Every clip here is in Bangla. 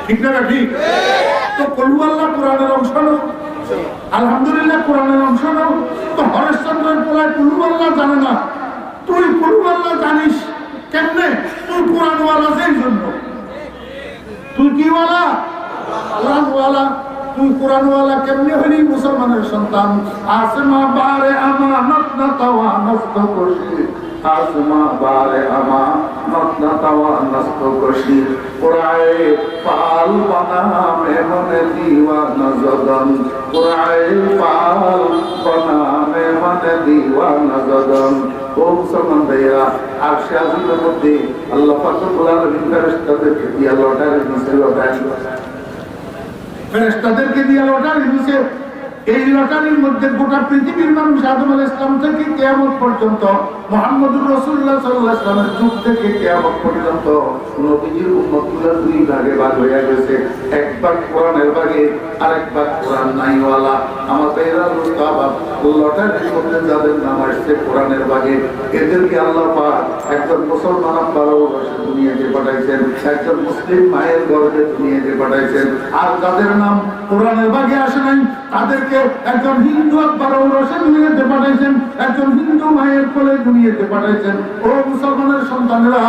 ঠিক না ঠিক? তো কলু আল্লাহ কোরআনের অংশ নাও, আলহামদুলিল্লাহ কোরআনের অংশ নাও। তো হরেশচন্দ্রের পোলায় কলু আল্লাহ জানে না, তুই কলু আল্লাহ জানিস কেমনে? তুই কোরআনওয়ালা, সেই জন্য তুই কি ওয়ালা? কোরআনওয়ালা। তুই কোরআনওয়ালা কেমনে হলি? মুসলমানের সন্তান। আসমা বারে আমানত না তাওয়া নষ্ট করছি, আসমা বারে আমানত না তাওয়া নষ্ট করছি, কোরআনে পাল বানা মেহনে দিওয়ানা জদন, কোরআনে পাল বানা মেহনে দিওয়ানা জদন। ও মুসলমান ভাইয়া, আরশে আজিমের মধ্যে আল্লাহ পাক রব্বুল আলামিন ফেরেশতাদেরকে দিয়ে লটারি দিয়েছে, ফেরেশতাদেরকে দিয়ে লটারি দিয়েছে। এই লটারির মধ্যে গোটা পৃথিবীর মানুষ আদম আলাইহিস সালাম থেকে কিয়ামত পর্যন্ত, মুহাম্মদুর রাসূলুল্লাহ সাল্লাল্লাহু আলাইহি ওয়াসাল্লামের যুগ থেকে কিয়ামত পর্যন্ত নবীজির উম্মতগুলো দুই ভাগে ভাগ হয়ে গেছে। এক ভাগ কোরআনের ভাগে, আরেক ভাগ কোরআন নাইওয়ালা। আমার ভাইরা মুস্তাহাব লটারির মধ্যে যাদের নাম আসছে কোরআনের ভাগে, এদেরকে আল্লাহ পাক একজন মুসলমান আব্বারও দুনিয়াতে পাঠাইছেন, একজন মুসলিম মায়ের গর্ভে দুনিয়াতে পাঠাইছেন। আর যাদের নাম কোরআনের ভাগে আসে নাই, তাদেরকে একজন হিন্দু আব্বারও দুনিয়াতে পাঠাইছেন, একজন হিন্দু মায়ের কোলে দুনিয়াতে পাঠাইছেন। ও মুসলমানের সন্তানেরা,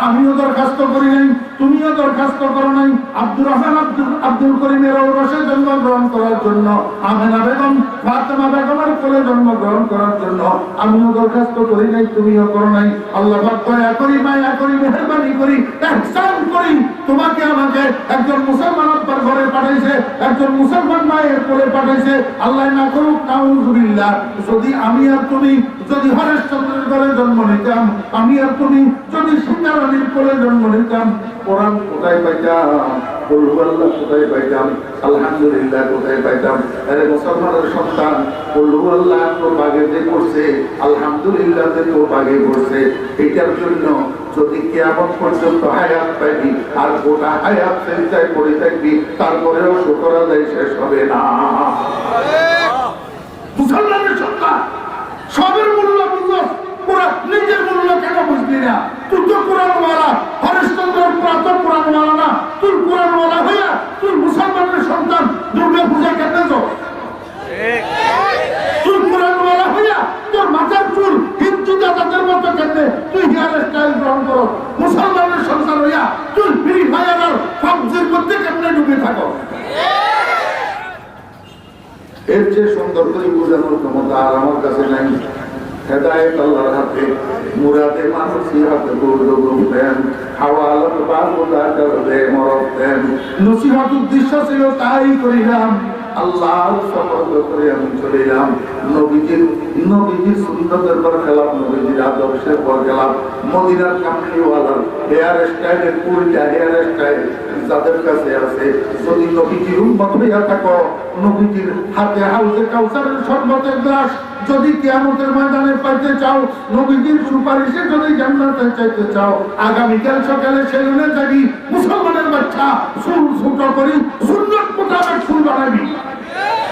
আমিও দরখাস্ত করি নাই, তুমিও দরখাস্ত করো নাই আব্দুর রহমান আব্দুল করিমের ঔরসে জন্মগ্রহণ করার জন্য, আমেনা বেগম ফাতেমা বেগমের কোলে জন্মগ্রহণ করার জন্য আমিও দরখাস্ত করি নাই, তুমিও করো নাই। আল্লাহ পাক দয়া করি, মায়া করি, মেহেরবানি করি, ইহসান করি, তোমাকে আমাকে একজন মুসলমান আব্বার ঘরে পাঠাইছে, একজন মুসলমান মায়ের কোলে পাঠাইছে। আল্লাহ না করুক, নাউযুবিল্লাহ, যদি আমি আর তুমি যদি হরেশচন্দ্রের ঘরে জন্ম নিতাম, আমি আর তুমি যদি সীতারানীর কোলে জন্ম নিতাম, কোরআন কোথায় পাইতাম? আল্লাহ কোথায় পাইতাম? আলহামদুলিল্লাহ কোথায় পাইতাম? আরে মুসলমানের সন্তান, আল্লাহ তো বাগে যে করছে, আলহামদুলিল্লাহ যে তো বাগে করছে। এটার জন্য যদি কিয়ামত পর্যন্ত হায়াত পাইবি, আর গোটা হায়াত চিন্তায় পড়ে থাকবি, তারপরেও শুকর আদায় শেষ হবে না। মুসলমানের সন্তান, সবের মূল্য বুঝলো, নিজের মূল্য কেন বুঝলি না? তুই তো কোরআনওয়ালা, হরিশচন্দ্রের তো কোরআনওয়ালা না। তুই কোরআনওয়ালা হইয়া তুই মুসলমানের সন্তান দুর্গা পূজা কেন যাও? তুই কোরআনওয়ালা হইয়া তোর মাথার চুল হিন্দু দাদাদের মতো কেন তুই হেয়ার স্টাইল গ্রহণ করো? মুসলমানের সন্তান হইয়া তুই ফ্রি ফায়ার আর পাবজির মধ্যে কেমনে ডুবে থাকো? এর যে সুন্দর করে বোঝানোর ক্ষমতা আর আমার কাছে নাই। হেদায়েত আল্লাহর হাতে, মুরাদে মানুষের হাতে। দেন হাওয়ালাত বারুদা করবে মরদ দেন। নসিহত উদ্দেশ্য ছিল, তাই করিলাম। আল্লাহর শপথ করে আমি চলে এলাম। নবীজির সুন্নতের পর খেলাম, নবীজির আদর্শের পর গেলাম। মদিনার কামলিওয়ালার হেয়ার স্টাইলের পুরোটা হেয়ার স্টাইল যাদের কাছে আছে, যদি নবীজির উম্মত হইয়া থাকো, নবীজির হাতে হাউজে কাউসারের শরবতের গ্লাস যদি কিয়ামতের ময়দানে পাইতে চাও, নবীজির সুপারিশে যদি জান্নাতে চাইতে চাও, আগামীকাল সকালে সেলুনে যাবি, মুসলমানের বাচ্চা চুল ছোট করি সুন্নত মোতাবেক চুল বানাবি।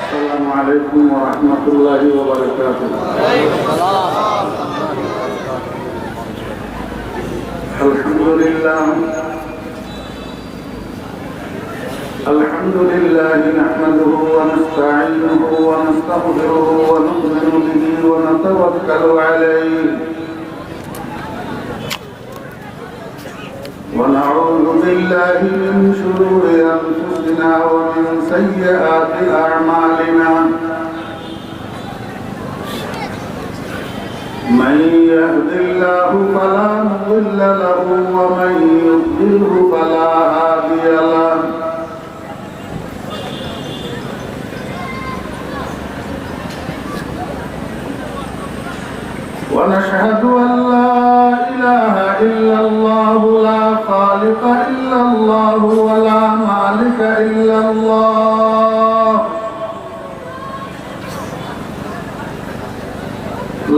আসসালামু আলাইকুম ওয়া রাহমাতুল্লাহি ওয়া বারাকাতুহু। আলহামদুলিল্লাহ الحمد لله نحمده ونستعينه ونستغفره ونؤمن به ونتوكل عليه ونعوذ بالله من شرور أنفسنا ومن سيئات أعمالنا من يهد الله فلا مضل له ومن يضلله فلا هادي له ونشهد أن لا إله إلا الله لا خالق إلا الله ولا مالك إلا الله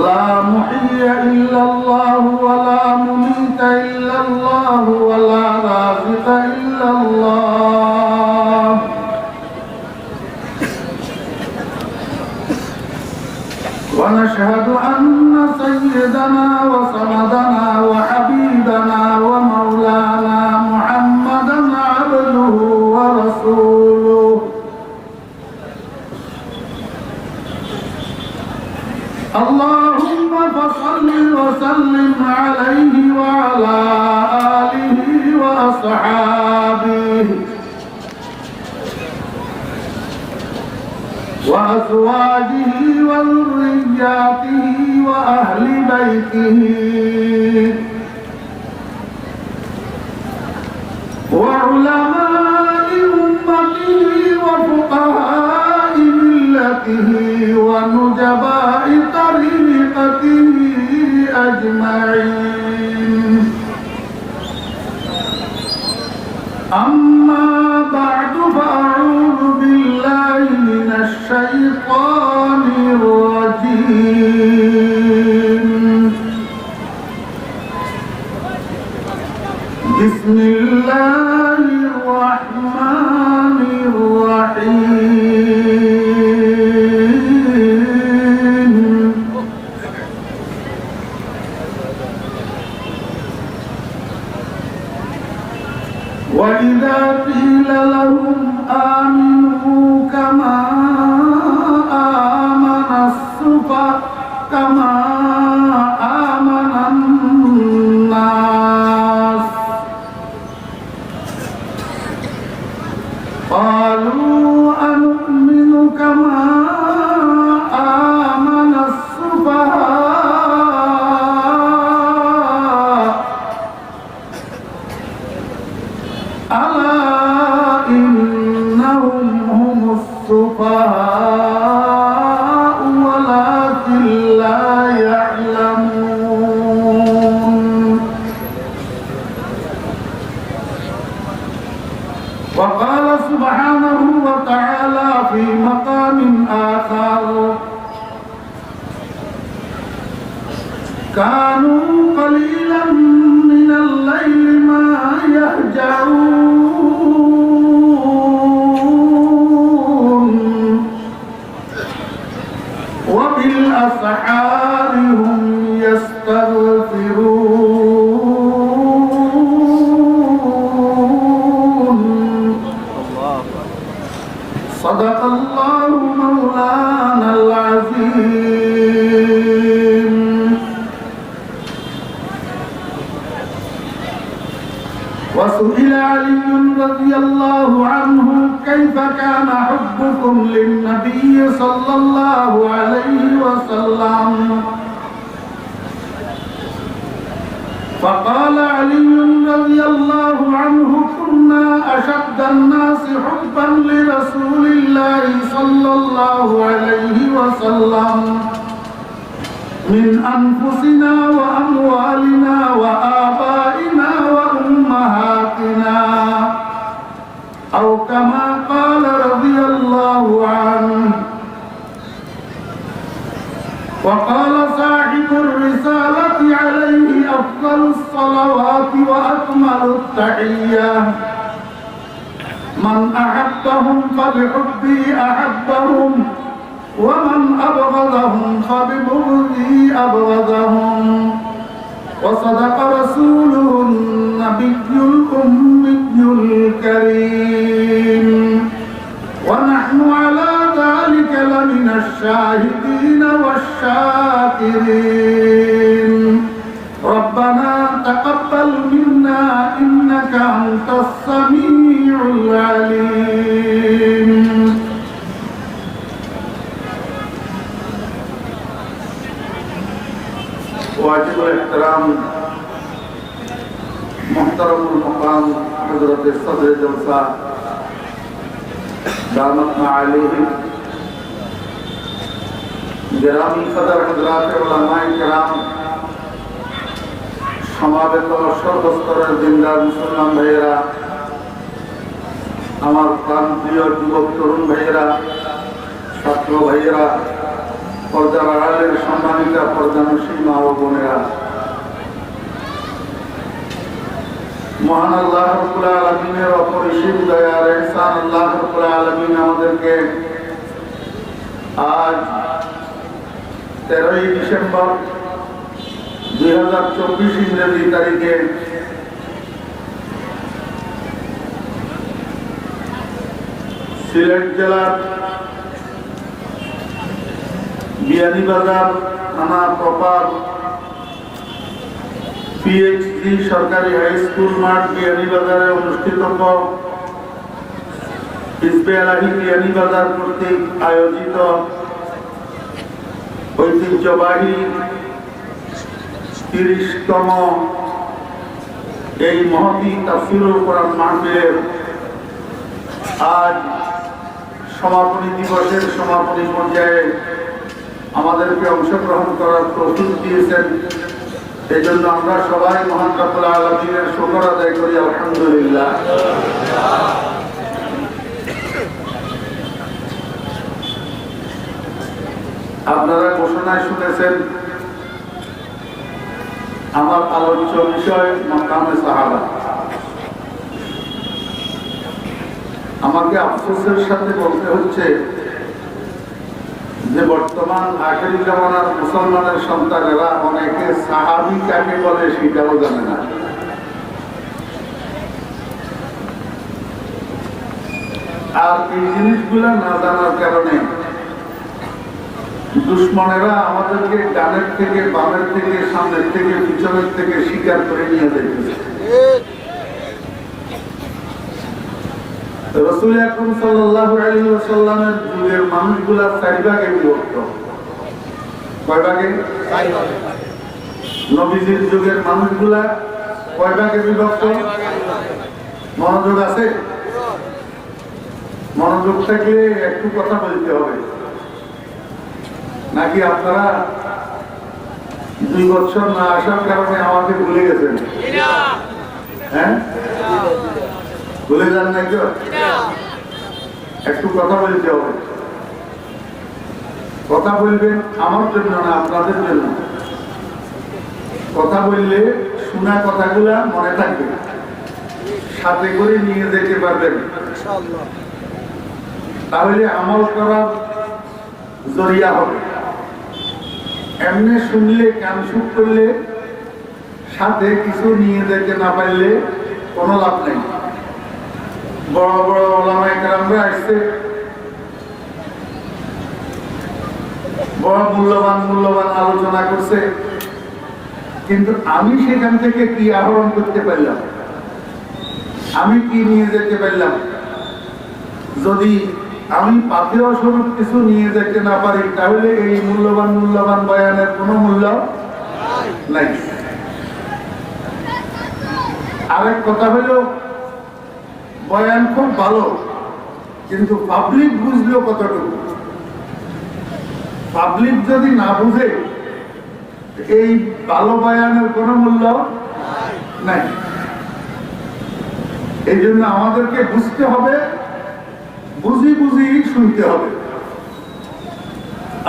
لا محيي إلا الله ولا مميت إلا الله ولا رازق إلا الله ونشهد أن سيدنا وسندنا وحبيبنا ومولانا محمدا عبده وأزواجه وذرياته وأهل بيته وعلماء أمته وفقهاء ملته ونجباء طريقته أجمعين. أما بعد فأعوذ بالله من الشيطان الرجيم. بسم الله الرحمن الرحيم. وإذا قيل لهم آمنوا كما آمن الناس قالوا أنؤمن كما آمن السفهاء ألا إنهم هم السفهاء ولكن لا يعلمون. وقال سبحانه وتعالى في مقام آخر كانوا قليلا من الليل ما يهجعون وبالأسحار هم يستغفرون. صدق الله مولانا العظيم. وسئل علي رضي الله عنه كيف كان حبكم للنبي صلى الله عليه وسلم فقال علي رضي الله عنه كنا أشد الناس حبا لرسول الله صلى الله عليه وسلم من أنفسنا وأموالنا وآبائنا وأمهاتنا أو كما قال رضي الله عنه. وقال صاحب الرسالة عليه أفضل الصلوات وأكمل التحية من أحبهم فبحبي أحبهم ومن أبغضهم فببغضي أبغضهم. وصدق رسوله النبي الأمي الكريم ونحن على ذلك لمن الشاهدين والشاكرين. ربنا تقبل منا إنك أنت السميع العليم. واجب الاحترام محترم المقام حضرت صدر جلسہ دامت معالیہم گرامی صدر حضرات علماء کرام সমাবেত সর্বস্তরের দিনদার মুসলমান ভাইয়েরা, আমার প্রান্তীয় যুবক তরুণ ভাইয়েরা, ছাত্র ভাইয়েরা, পর্দার আড়ালের সম্মানিতা পর্দানুষী মা ও বোনেরা, মহান আল্লাহ রাব্বুল আলামিনের অপরিসীম দয়ার ইহসান আল্লাহ রাব্বুল আলামিন আমাদেরকে আজ 13 ডিসেম্বর 2024 ইংরেজি তারিখে সিলেট জেলার বিয়ানীবাজার থানা প্রপার পিএইচডি সরকারি হাই স্কুল মাঠ বিয়ানীবাজারে অনুষ্ঠিত হিজবে আলাহি বিয়ানীবাজার কর্তৃক আয়োজিত ঐতিহ্যবাহী ৩০তম এই মহতী তাফসীরুল কোরআন মাহফিলের আজ সমাপনী দিবসের সমাপনী পর্যায়ে আমাদেরকে অংশগ্রহণ করার তৌফিক দিয়েছেন। এই জন্য আমরা সবাই মহান রব্বুল আলামিনের শুকর আদায় করি, আলহামদুলিল্লাহ। আপনারা ঘোষণায় শুনেছেন আমার আলোচ্য বিষয় মাকামে সাহাবা। আমাকে আফসোসের সাথে বলতে হচ্ছে যে বর্তমান আখেরি জামানার মুসলমানের সন্তানেরা অনেকে সাহাবী কাকে বলে সেটাও জানে না। আর এই জিনিসগুলো না জানার কারণে দুশ্মনেরা আমাদেরকে ডানের থেকে, বামের থেকে, সামনের থেকে, পিছনের থেকে শিকার করে নিয়ে যাইতেছে। রাসূল আকরাম সাল্লাল্লাহু আলাইহি ওয়াসাল্লামের যুগের মানুষগুলা চার ভাগে বিভক্ত। কয় ভাগে? চার ভাগে। নবীজির যুগের মানুষগুলা কয় ভাগে বিভক্ত? মনোযোগ আছে? মনোযোগ থাকলে একটু কথা বলতে হবে, নাকি আপনারা 2 বছর না আসার কারণে আমাকে ভুলে গেছেন? হ্যাঁ, ভুলে যান নাই তো? একটু কথা বলতে হবে। কথা বলবেন আমার জন্য না, আপনাদের জন্য। কথা বললে শোনা কথাগুলা মনে থাকবে, সাথে করে নিয়ে যেতে পারবেন, তাহলে আমল করার জরিয়া হবে। এমনি শুনলে, কান শুট করলে, সাথে কিছু নিয়ে যেতে না পারলে কোনো লাভ নেই। বড় বড় ওলামায়ে কেরামরা আসছে, বড় মূল্যবান মূল্যবান আলোচনা করছে, কিন্তু আমি সেখান থেকে কি আহরণ করতে পারলাম, আমি কি নিয়ে যেতে পারলাম? যদি আমি পাথেয় স্বরূপ কিছু নিয়ে যেতে না পারি, তাহলে এই মূল্যবান মূল্যবান বয়ানের কোনো মূল্য নাই। আরেক কথা হলো, বয়ান খুব ভালো, কিন্তু পাবলিক বুঝলো কতটুকু? পাবলিক যদি না বুঝে, এই ভালো বয়ানের কোনো মূল্য নাই। এই জন্য আমাদেরকে বুঝতে হবে, বুঝি বুঝি শুনতে হবে।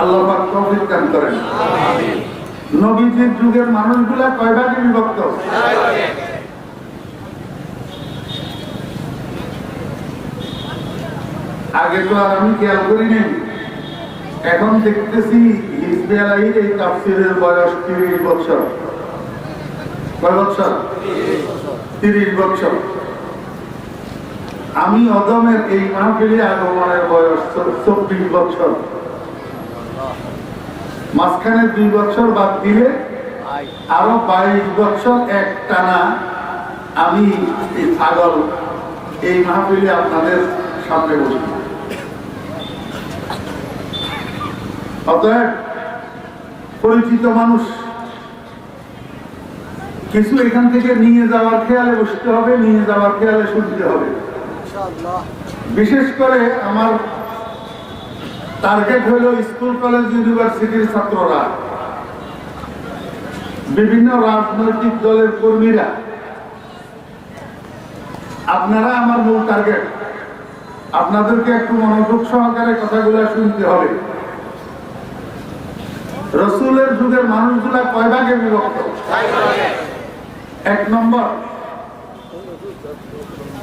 আল্লাহ পাক তৌফিক দান করেন। নবীজির যুগের মানুষগুলা কয় ভাগে বিভক্ত? আগে তো আর আমি খেয়াল করি নাই, এখন দেখতেছি হিজবে আলাহির এই তাফসীরের বয়স 30 বছর। কয় বছর? 30 বছর। আমি অদমের এই মাহফিলে আগমনের বয়স 24 বছর। মাঝখানে 2 বছর বাদ দিলে আরো 22 বছর এক টানা আমি এই ছাগল এই মাহফিলে আপনাদের সামনে বসি। অতএব পরিচিত মানুষ, কিছু এখান থেকে নিয়ে যাওয়ার খেয়ালে বসতে হবে, নিয়ে যাওয়ার খেয়ালে শুনতে হবে। বিশেষ করে আমার টার্গেট হলো স্কুল, কলেজ, ইউনিভার্সিটির ছাত্ররা, বিভিন্ন রাজনৈতিক দলের কর্মীরা। আপনারা আমার মূল টার্গেট। আপনাদেরকে একটু মনোযোগ সহকারে কথাগুলো শুনতে হবে। রাসূলের যুগের মানুষগুলা কয় ভাগে বিভক্ত? 1 নম্বর,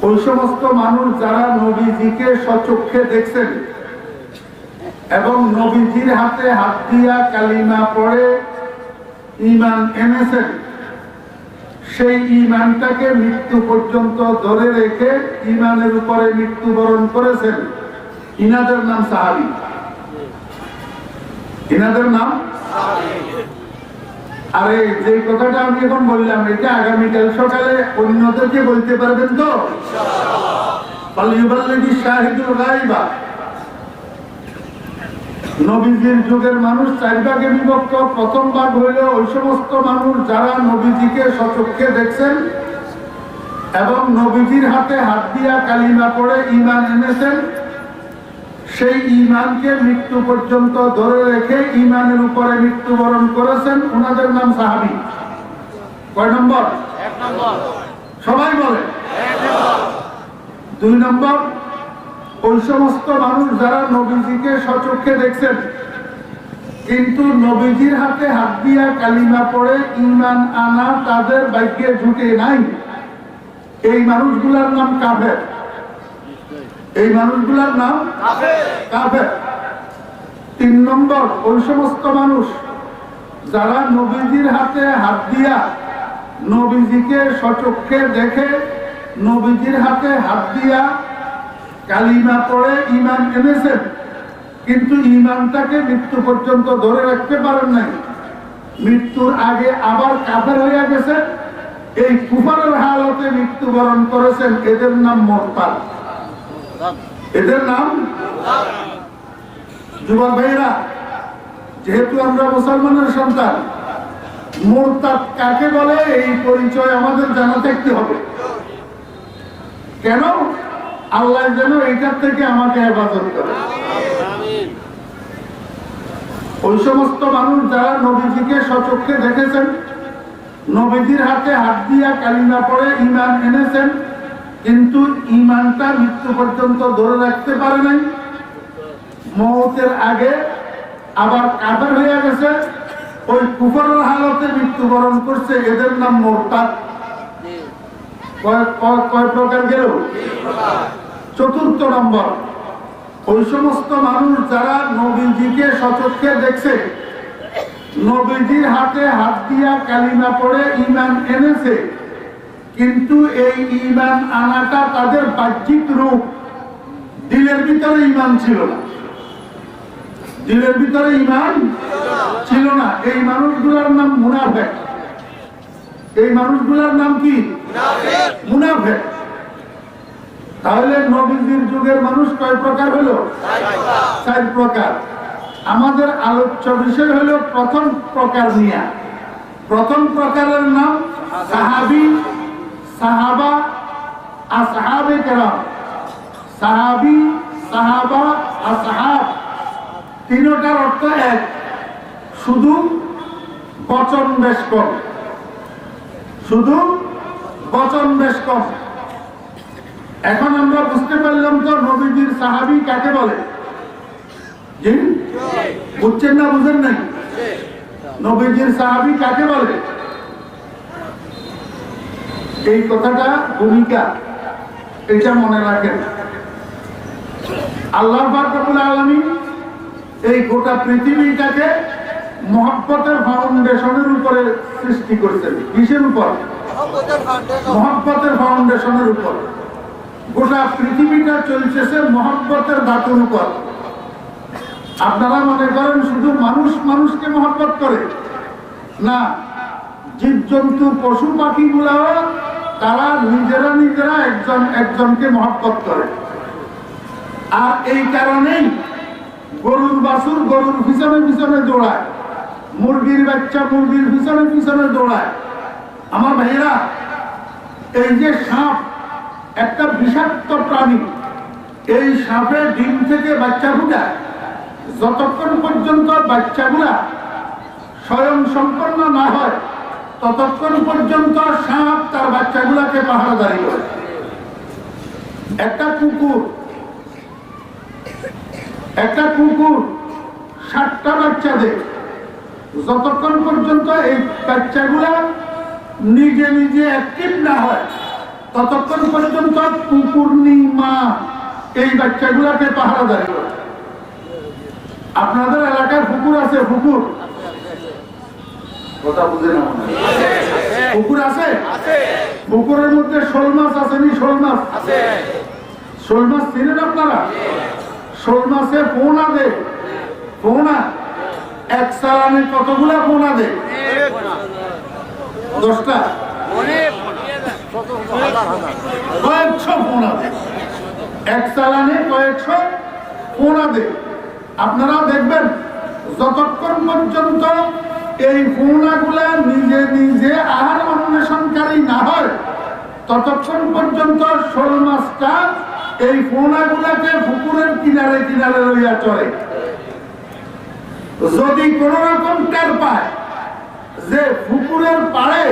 ওই সমস্ত মানুষ যারা নবীজিকে স্বচক্ষে দেখছেন এবং নবীজির হাতে হাত দিয়া কালিমা পড়ে ঈমান এনেছেন, সেই ঈমানটাকে মৃত্যু পর্যন্ত ধরে রেখে ঈমানের উপরে মৃত্যুবরণ করেছেন, ইনাদের নাম সাহাবী। ইনাদের নাম সাহাবী। আরে যে কথাটা আমি এখন বললাম, এটা আগামীকাল সকালে অন্যদেরকে বলতে পারবেন তো? ফালইউবাল্লিগি শাহিদুল গায়বা। নবীজির যুগের মানুষ চার ভাগে বিভক্ত। প্রথম ভাগ হইল ওই সমস্ত মানুষ যারা নবীজিকে সচক্ষে দেখছেন এবং নবীজির হাতে হাত দিয়া কালিমা পড়ে ঈমান এনেছেন, সেই ঈমানকে মৃত্যু পর্যন্ত ধরে রেখে ঈমানের উপরে মৃত্যুবরণ করেছেন, ওনাদের নাম সাহাবী। কয় নম্বর? এক নম্বর। সবাই বলে এক নম্বর। দুই নম্বর, ওই সমস্ত মানুষ যারা নবীজিকে সচক্ষে দেখছেন কিন্তু নবীজির হাতে হাত দিয়া কালিমা পড়ে ঈমান আনা তাদের ভাগ্যে জুটে নাই, এই মানুষগুলোর নাম কাফের। এই মানুষগুলোর নাম কাফের। তিন নম্বর, ওই সমস্ত মানুষ যারা নবীজির হাতে হাত দিয়া নবীজিকে সচক্ষে দেখে নবীজির হাতে হাত দিয়া কালিমা পড়ে ঈমান এনেছেন কিন্তু ঈমানটাকে মৃত্যু পর্যন্ত ধরে রাখতে পারেন নাই, মৃত্যুর আগে আবার কাফের হয়ে গেছে, এই কুফারের হালতে মৃত্যুবরণ করেছেন, এদের নাম মুরতাদ। এদের নাম যুবক ভাইরা, যেহেতু আমরা মুসলমানের সন্তান, মুরতাদ কাকে বলে এই পরিচয় আমাদের জানা থাকতে হবে। কেন? আল্লাহ যেন এইটার থেকে আমাকে হেফাজত করে। ওই সমস্ত মানুষ যারা নবীজিকে সচক্ষে দেখেছেন, নবীজির হাতে হাত দিয়া কালিমা পড়ে ঈমান এনেছেন কিন্তু ঈমানটা মৃত্যু পর্যন্ত ধরে রাখতে পারে নাই, মওতের আগে আবার কাফের হয়ে গেছে, ওই কুফরের হালতে মৃত্যুবরণ করছে, এদের নাম মুরতাদ। কয় প্রকার গেল? চতুর্থ নম্বর, ওই সমস্ত মানুষ যারা নবীজিকে সচক্ষে দেখছে, নবীজির হাতে হাত দিয়া কালিমা পড়ে ঈমান এনেছে কিন্তু এই ঈমান আনাটা তাদের বাহ্যিক রূপ, দিলের ভিতরে ঈমান ছিল না। দিলের ভিতরে ঈমান ছিল না। এই মানুষগুলোর নাম মুনাফিক। এই মানুষগুলোর নাম কি? মুনাফিক। তাহলে নবীজির যুগের মানুষ কয় প্রকার হলো? চার প্রকার। আমাদের আলোচ্য বিষয় হলো প্রথম প্রকার নিয়ে। প্রথম প্রকারের নাম সাহাবী, সাহাবা, আসহাবে কেরাম। সাহাবী, সাহাবা, আসহাব তিনটার অর্থ এক, শুধু বচন বেশ কম। শুধু বচন বেশ কম। এখন আমরা বুঝতে পারলাম তো নবীজির সাহাবী কাকে বলে? জি বুঝছেন না? বুঝেন নাই? নবীজির সাহাবী কাকে বলে? এই কথাটা ভূমিকা, এটা মনে রাখেন। আল্লাহ পাক রব্বুল আলামিন এই গোটা পৃথিবীটাকে মহব্বতের ফাউন্ডেশনের উপরে সৃষ্টি করেছেন। কিসের উপর? মহব্বতের ফাউন্ডেশনের উপর। গোটা পৃথিবীটা চলছে মহব্বতের ধাতুর উপর। আপনারা মনে করেন শুধু মানুষ মানুষকে মহব্বত করে? না, জীবজন্তু পশু পাখিগুলাও তারা নিজেরা নিজেরা একজন একজনকে মহব্বত করে। আর এই কারণেই গরুর বাছুর গরুর পিছনে পিছনে দৌড়ায়, মুরগির বাচ্চা মুরগির পিছনে পিছনে দৌড়ায়। আমার ভাইরা, এই যে সাপ একটা বিষাক্ত প্রাণী, এই সাপের ডিম থেকে বাচ্চা ফুটায়, যতক্ষণ পর্যন্ত বাচ্চাগুলা স্বয়ং সম্পন্ন না হয় ততক্ষণ পর্যন্ত সাপ তার বাচ্চাগুলাকে পাহারাদারি করে। একটা কুকুর 60টা বাচ্চা দেয়, যতক্ষণ পর্যন্ত এই বাচ্চাগুলা নিজে নিজে অ্যাক্টিভ না হয় ততক্ষণ পর্যন্ত কুকুরনি মা এই বাচ্চাগুলাকে পাহারাদারি করে। আপনাদের এলাকায় পুকুর আছে? পুকুর কথা বুঝে না? পুকুর আছে? পুকুরের মধ্যে শোল মাছ আসেনি? শোল মাছ আছে। শোল মাছ চিনেন আপনারা? শোল মাছে পোনা দেয়। পোনা এক চালানে কতগুলা পোনা দেয়? 10টা, কয়েকশো পোনা দেয়। এক চালানে কয়েকশো ফোনা দেয়। আপনারা দেখবেন যতক্ষণ পর্যন্ত এই ফোনাগুলা নিজে নিজে আহার অন্বেষণকারী না হয় ততক্ষণ পর্যন্ত শোল মাছটা এই ফোনাগুলাকে পুকুরের কিনারে কিনারে লইয়া চলে। যদি কোন রকম টের পায় যে পুকুরের পাড়ে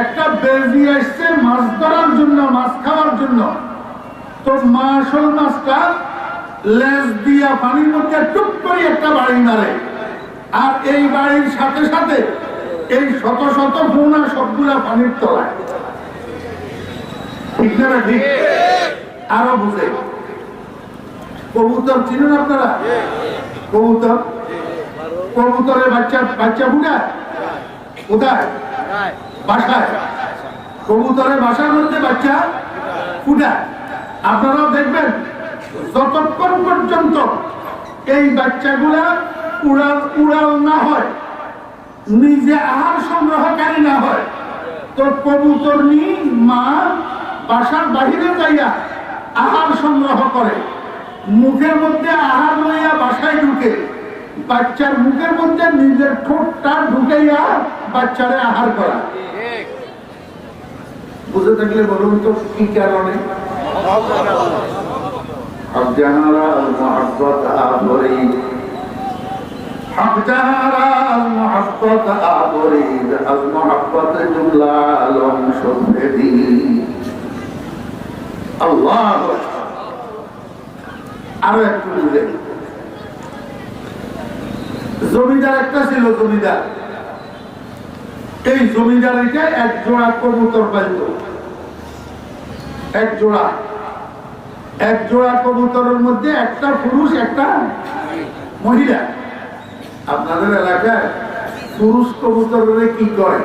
একটা বেজি আসছে মাছ ধরার জন্য, মাছ খাওয়ার জন্য, তো মা শোল মাছটা লেজ দিয়া পানির মধ্যে টুক করে একটা বাড়ি মারে, আর এই বাড়ির সাথে সাথে এই শত শত ফোনা সবগুলা পানির তলায়। ঠিক না? ঠিক। আরো বুঝে কবুতর চিনেন আপনারা? কবুতর, কবুতরের বাচ্চা ফুটায় কোথায়? বাসায়। কবুতরের বাসার মধ্যে বাচ্চা ফুটায়। আপনারা দেখবেন যতক্ষণ পর্যন্ত এই বাচ্চাগুলা উড়াল না হয়, নিজে আহার সংগ্রহকারী না হয়, তো কবুতর নিয়ে মা বাসার বাহিরে যাইয়া আহার সংগ্রহ করে, মুখের মধ্যে আহার লইয়া বাসায় ঢুকে বাচ্চার মুখের মধ্যে নিজের ঠোঁটটা ঢুকাইয়া বাচ্চারে আহার করা। বুঝে থাকলে বলুন তো কি কারণে? আরো একটু বুঝে, জমিদার একটা ছিল, জমিদার। এই জমিদারিকে এক জোড়া কবুতর পাইত, এক জোড়া কবুতরের মধ্যে একটা পুরুষ একটা মহিলা। আপনাদের এলাকায় পুরুষ কবুতরের কি কয়?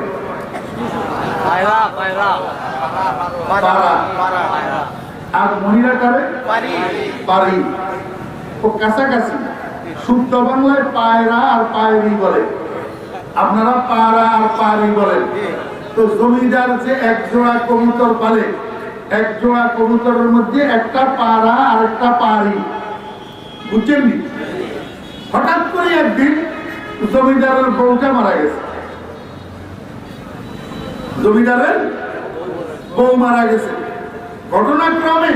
আর মহিলা করে পারি। ও কাছাকাছি, শুদ্ধ বাংলায় পায়রা আর পায়রি বলে, আপনারা পায়রা আর পায়রি বলেন। তো জমিদার যে এক জোড়া কবুতর পালে, এক জোড়া কবুতরের মধ্যে একটা পায়রা আর একটা পায়রি, বুঝছেন? হঠাৎ করে একদিন জমিদারের বউটা মারা গেছে। জমিদারের বউ মারা গেছে। ঘটনাক্রমে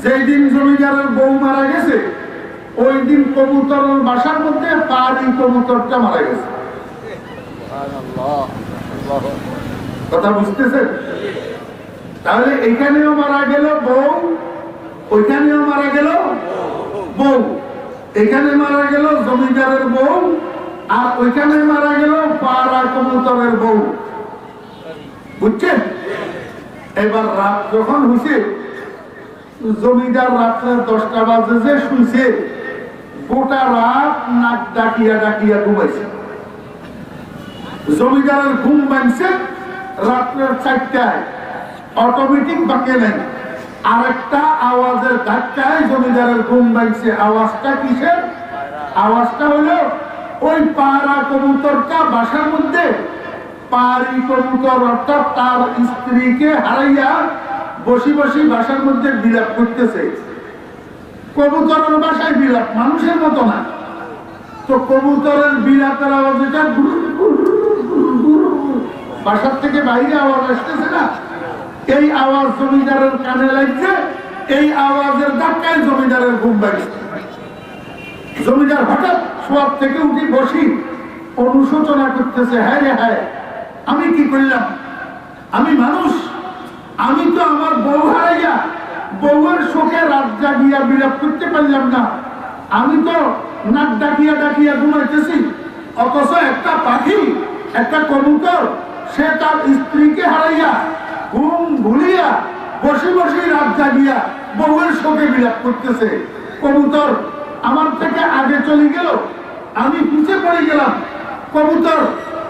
যেই দিন জমিদারের বউ মারা গেছে ওই দিন কবুতরের বাসার মধ্যে পারি কবুতরটা মারা গেছে। কথা বুঝতেছেন? তাহলে এখানেও মারা গেল বউ, ওইখানেও মারা গেল বউ, এখানে মারা গেল জমিদারের বউ, আর ওইখানে মারা গেল পাড়া কবুতরের বউ। বুঝছেন? এবার রাত যখন হয়েছে, জমিদার রাত্রে 10টা বাজে যে শুনছে, গোটা রাত নাক ডাকিয়া ডাকিয়া ঘুমাইছে। জমিদারের ঘুম ভাঙছে রাত্রের 4টায়, অটোমেটিক বাঁকে নেই, আরেকটা আওয়াজের ধাক্কায় জমিদারের ঘুম ভাঙছে। আওয়াজটা কিসের? আওয়াজটা হলো ওই পাড়া কবুতরটা বাসার মধ্যে পারি কবুতর অর্থাৎ তার স্ত্রীকে হারাইয়া বসি বসি বাসার মধ্যে বিলাপ করতেছে। কবুতরের বাসায় বিলাপ, মানুষের মতো না। তো কবুতরের বিলাপের আওয়াজ, এটা বাসার থেকে বাইরে আওয়াজ আসতেছে না, এই আওয়াজ জমিদারের কানে লাগছে। এই আওয়াজের ধাক্কায় জমিদারের ঘুম ভাঙছে। জমিদার হঠাৎ শোয়ার থেকে উঠে বসি অনুশোচনা করতেছে, হ্যাঁ রে হ্যাঁ, আমি কি করলাম? আমি মানুষ, আমি তো আমার বউ হারাইয়া বউয়ের শোকে রাত জাগিয়া বিলাপ করতে পারলাম না। আমি তো নাক ডাকিয়া ডাকিয়া ঘুমাইতেছি, অথচ একটা পাখি, একটা কবুতর, সে তার স্ত্রীকে হারাইয়া ঘুম ভুলিয়া বসে বসে রাত জাগিয়া বউয়ের শোকে বিলাপ করতেছে। কবুতর আমার থেকে আগে চলে গেল, আমি পিছে পড়ে গেলাম। কবুতর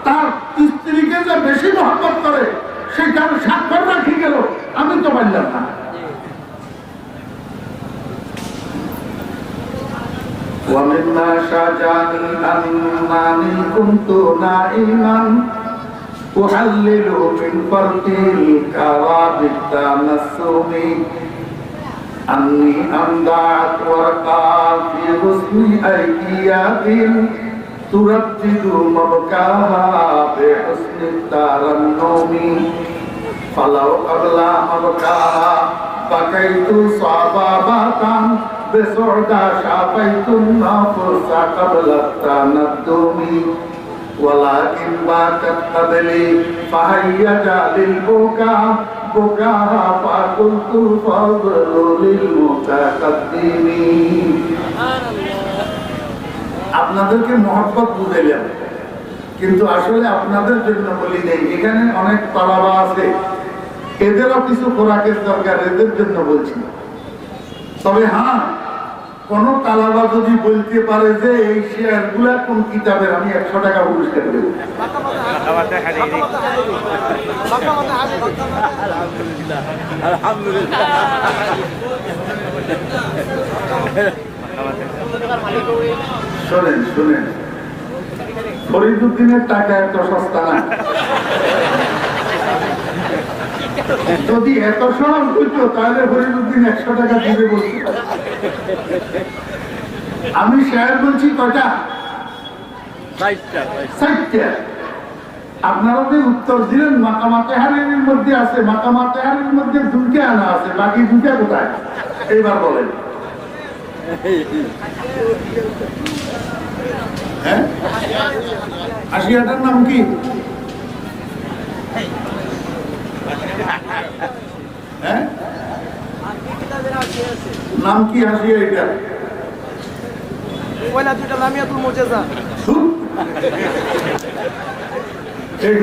তার স্ত্রীকে যে বেশি মহব্বত করে সেটার স্বাক্ষর রাখি গেল, আমি তো পারলাম না। ومما شجعني أنني كنت نائما أحلل من فرط الكراب التنسم أني أمدعت ورقا في غصن أيديات تردد مبكاها بحسن الترنم فلو أغلى مبكاها بكيت صبابة بسعدى شافيت النفس قبل التندم ولكن باتت قبلي فهيج للبكاء بكاها فقلت الفضل للمتقدمين আপনাদেরকে মহব্বত বুঝাইলাম, কিন্তু আসলে আপনাদের জন্য বলি নেই। এখানে অনেক তালাবা আছে, এদেরও কিছু খোরাকের দরকার, এদের জন্য বলছি। তবে হ্যাঁ, কোন তালাবা যদি বলতে পারে যে এই শেয়ার গুলা কোন কিতাবের, আমি 100 টাকা পুরস্কার দেব। শোনেন শোনেন, ফরিদুদ্দিনের টাকা এত সস্তা না। যদি এত সহজ হইতো তাহলে ফরিদুদ্দিন 100 টাকা দিবে বলছি। আমি শেয়ার বলছি কয়টা? 60টা। আপনারা যে উত্তর দিলেন মাকামাতে হারির মধ্যে আছে, মাকামাতে হারির মধ্যে 2টা আনা আছে, বাকি 2টা কোথায়? এইবার বলেন। হ্যাঁ, আশিয়াটার নাম কি? হ্যাঁ, নাম কি আসিয়া? এটা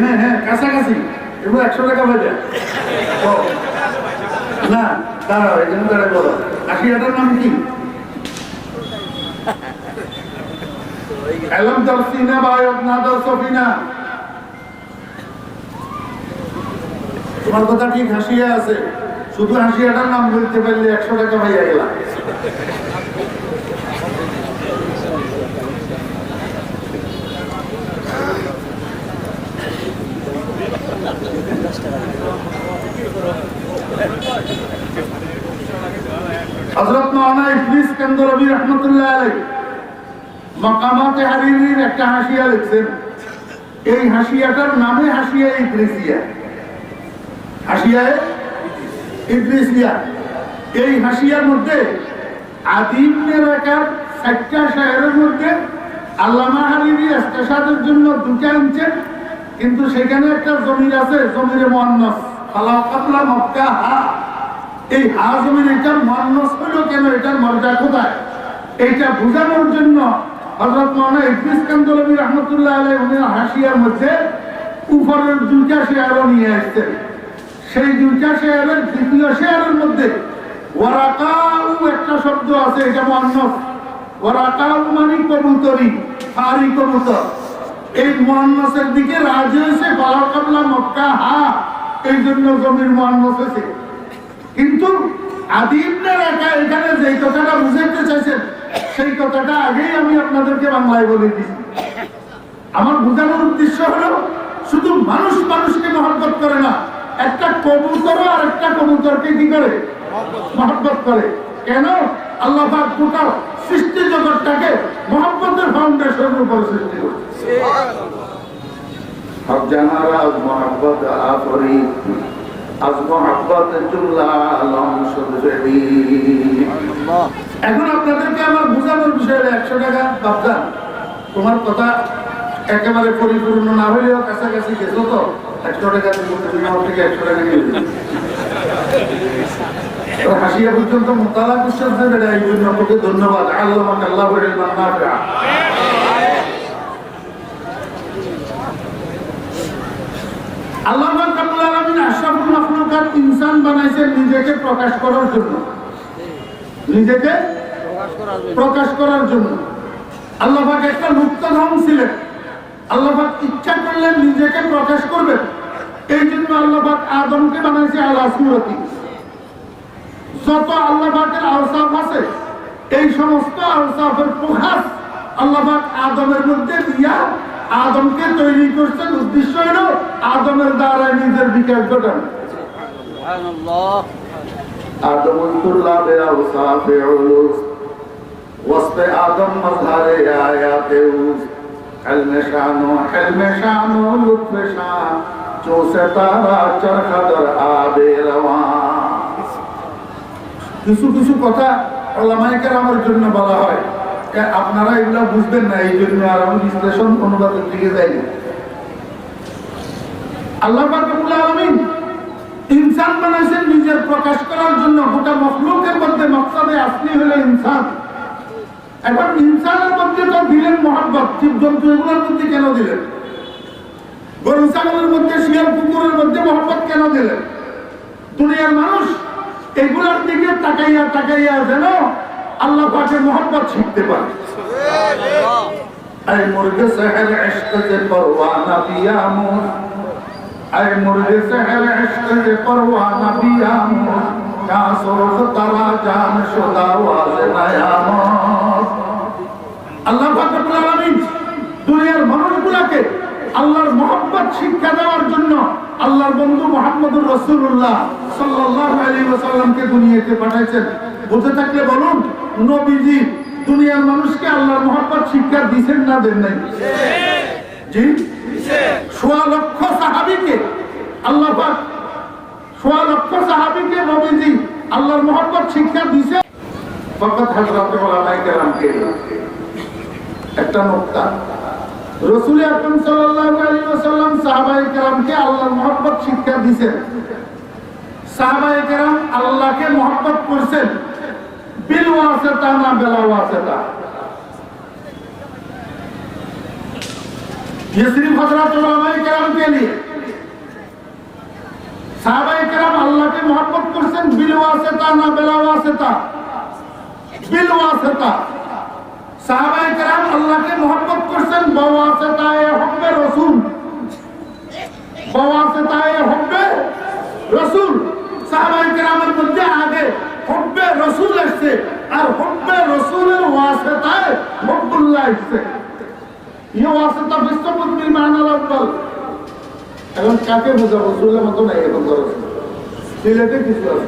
হ্যাঁ হ্যাঁ, কাছাকাছি। এগুলো 100 টাকা বাজে না। দাঁড়াও, এখানে দাঁড়ায় বলো, আশিয়াটার নাম কি? এলম দর্শিনা বা না দর্শিনা? তোমার কথা ঠিক, হাসিয়া আছে, শুধু হাসিয়াটার নাম বলতে পারলে 100 টাকা ভাইয়া গেলাম। হযরত মাওলানা ইদ্রিস কান্দরবী রাহমাতুল্লাহ আলাইহি মাকামাতে হারিরির একটা হাসিয়া লিখছেন। এই হাসিয়াটার নামে হাসিয়া ইদ্রিসিয়া। হাসিয়া ইদ্রিসিয়া। এই হাসিয়ার মধ্যে আদিমের একার 60টা শায়েরের মধ্যে আল্লামা হারিরি ইস্তেশাদের জন্য 2টা আনছেন, কিন্তু সেখানে একটা জমির আছে, জমিরে মুআন্নাস, ফালাউ কাবলা মক্কা হা। এই হা জমির, এটা মুআন্নাস হলো কেন, এটার মর্যাদা কোথায়, এইটা বোঝানোর জন্য হযরত মাওলানা ইদ্রিস কান্দরবী রাহমাতুল্লাহ আলাইহি উনি হাসিয়ার মধ্যে উপরের 2টা শেয়ারও নিয়ে আসছেন। সেই 2টা শেয়ারের দ্বিতীয় শেয়ারের মধ্যে ওয়ারাকাউ একটা শব্দ আছে, এটা মুআন্নাস। ওয়ারাকাউ মানে কবুতরি, ফারি কবুতর। এই মুআন্নাসের দিকে রাজি হয়েছে ফালাউ কাবলা মক্কা হা, এই জন্য জমির মুআন্নাস হয়েছে। কিন্তু আদিমদের এখানে যে কথাটা বুঝাইতে চাইছেন, সেই কথাটা আগেই আমি আপনাদেরকে বাংলায় বলে দিচ্ছি। আমার বোঝানোর উদ্দেশ্য হলো, শুধু মানুষ মানুষকে মহব্বত করে না, একটা কবুতর আর একটা কবুতরকে কি করে? মহব্বত করে। কেন? আল্লাহ পাক টোটাল সৃষ্টি জগৎটাকে মহব্বতের ফাউন্ডেশনের উপর সৃষ্টি করেছে। হক জানারা মহব্বত আফরি আজ মহব্বত জুমলা আলম সুদরি। এখন আপনাদেরকে আমার বোঝানোর বিষয়ে 100 টাকা বাবজান, তোমার কথা একেবারে পরিপূর্ণ না হলেও কাছাকাছি গেছো তো 100 টাকা থেকে 100 টাকা নিয়ে হাসিয়া পর্যন্ত মোতালা বিশ্বাস দেবে। এই জন্য আপনাকে ধন্যবাদ। আল্লাহ আল্লাহ রাব্বুল আলামিন আশরাফুল মাখলুকাত ইনসান বানাইছেন নিজেকে প্রকাশ করার জন্য, নিজেকে প্রকাশ করার জন্য। আল্লাহ পাক একটা মুক্তধাম ছিলেন, আল্লাহ পাক ইচ্ছা করলেন নিজেকে প্রকাশ করবেন। এই জন্য আল্লাহ পাক আদমকে বানাইছে আলা সুরতি। যত আল্লাহ পাকের আওসাফ আছে, এই সমস্ত আওসাফের প্রকাশ আল্লাহ পাক আদমের মধ্যে দিয়া আদমকে তৈরি করছেন। উদ্দেশ্য হলো আদমের দ্বারা নিজের বিকাশ ঘটানো। आदम तुल्लाबे औसाफे उलूस वस्फ़े आदम मज़हरे आयाते उस इल्मे शानो लुत्फ़े शान चोसे तारा चरखदर आबे रवां কিছু কথা ওলামায়ে কেরামের জন্য বলা হয় আপনারা এগুলা বুঝবেন না এই জন্য আর আমি বিশ্লেষণ অনুবাদের দিকে যাই না আল্লাহ পাক রব্বুল আলামিন ইনসান বানাইছেন নিজের প্রকাশ করার জন্য গোটা মখলুকের মধ্যে মাকসাদে আসলি হলো ইনসান এখন ইনসানের মধ্যে তো দিলেন মহব্বত জীবজন্তু এগুলোর মধ্যে কেন দিলেন গরু ছাগলের মধ্যে শিয়াল কুকুরের মধ্যে মহব্বত কেন দিলেন দুনিয়ার মানুষ এগুলোর দিকে তাকাইয়া যেন আল্লাহ পাকের মহব্বত শিখতে পারে I মুর্গে Seher Ishq K পরওয়ানা বিয়ামুর I মুর্গে Seher Ishq কে পরওয়ানা বিয়ামুর কা সুরখ তারা জান শুদা ওয়াজ নায়ামত আল্লাহ পাক রব্বুল আলামিন দুনিয়ার মানুষগুলোকে আল্লাহর মহব্বত শিক্ষা দেওয়ার জন্য আল্লাহর বন্ধু মুহাম্মদুর রাসূলুল্লাহ সাল্লাল্লাহু আলাইহি ওয়াসাল্লামকে দুনিয়াতে পাঠাইছেন বুঝে থাকলে বলুন নবীজি দুনিয়ার মানুষকে আল্লাহর মহব্বত শিক্ষা দিবেন না দেন নাই জি সোয়া লক্ষ সাহাবীকে আল্লাহ পাক সোয়া লক্ষ সাহাবীকে নবীজি আল্লাহর মহব্বত শিক্ষা দিয়েছেন ফকত হযরত উলামায়ে কেরামকে একটা নকতা রাসূল আকরাম সাল্লাল্লাহু আলাইহি ওয়াসাল্লাম সাহাবায়ে কেরামকে আল্লাহর মহব্বত শিক্ষা দিয়েছেন সাহাবায়ে কেরাম আল্লাহকে মহব্বত করেছেন বিল ওয়াসিতা না বিলা ওয়াসিতা ये सिर्फ हजरत उलमाए केराम के लिए साहबाए केराम अल्लाह के मोहब्बत करছেন बिल वासिता ना बिला वासिता बिल वासिता साहबाए केराम अल्लाह के मोहब्बत करছেন बवासिताए हुब्बे रसूल बवासिताए हुब्बे रसूल साहबाए केरामेर মধ্যে আগে हुब्बे रसूल আসছে আর हुब्बे रसूলের ওয়াসিতায় হুব্বুল্লাহ আসছে ये वास्ता विस्तृत में माना लगता এখন কাকে বোঝাবো রসুলের মতো নাই এখন ধরো সিলেটে কিছু আছে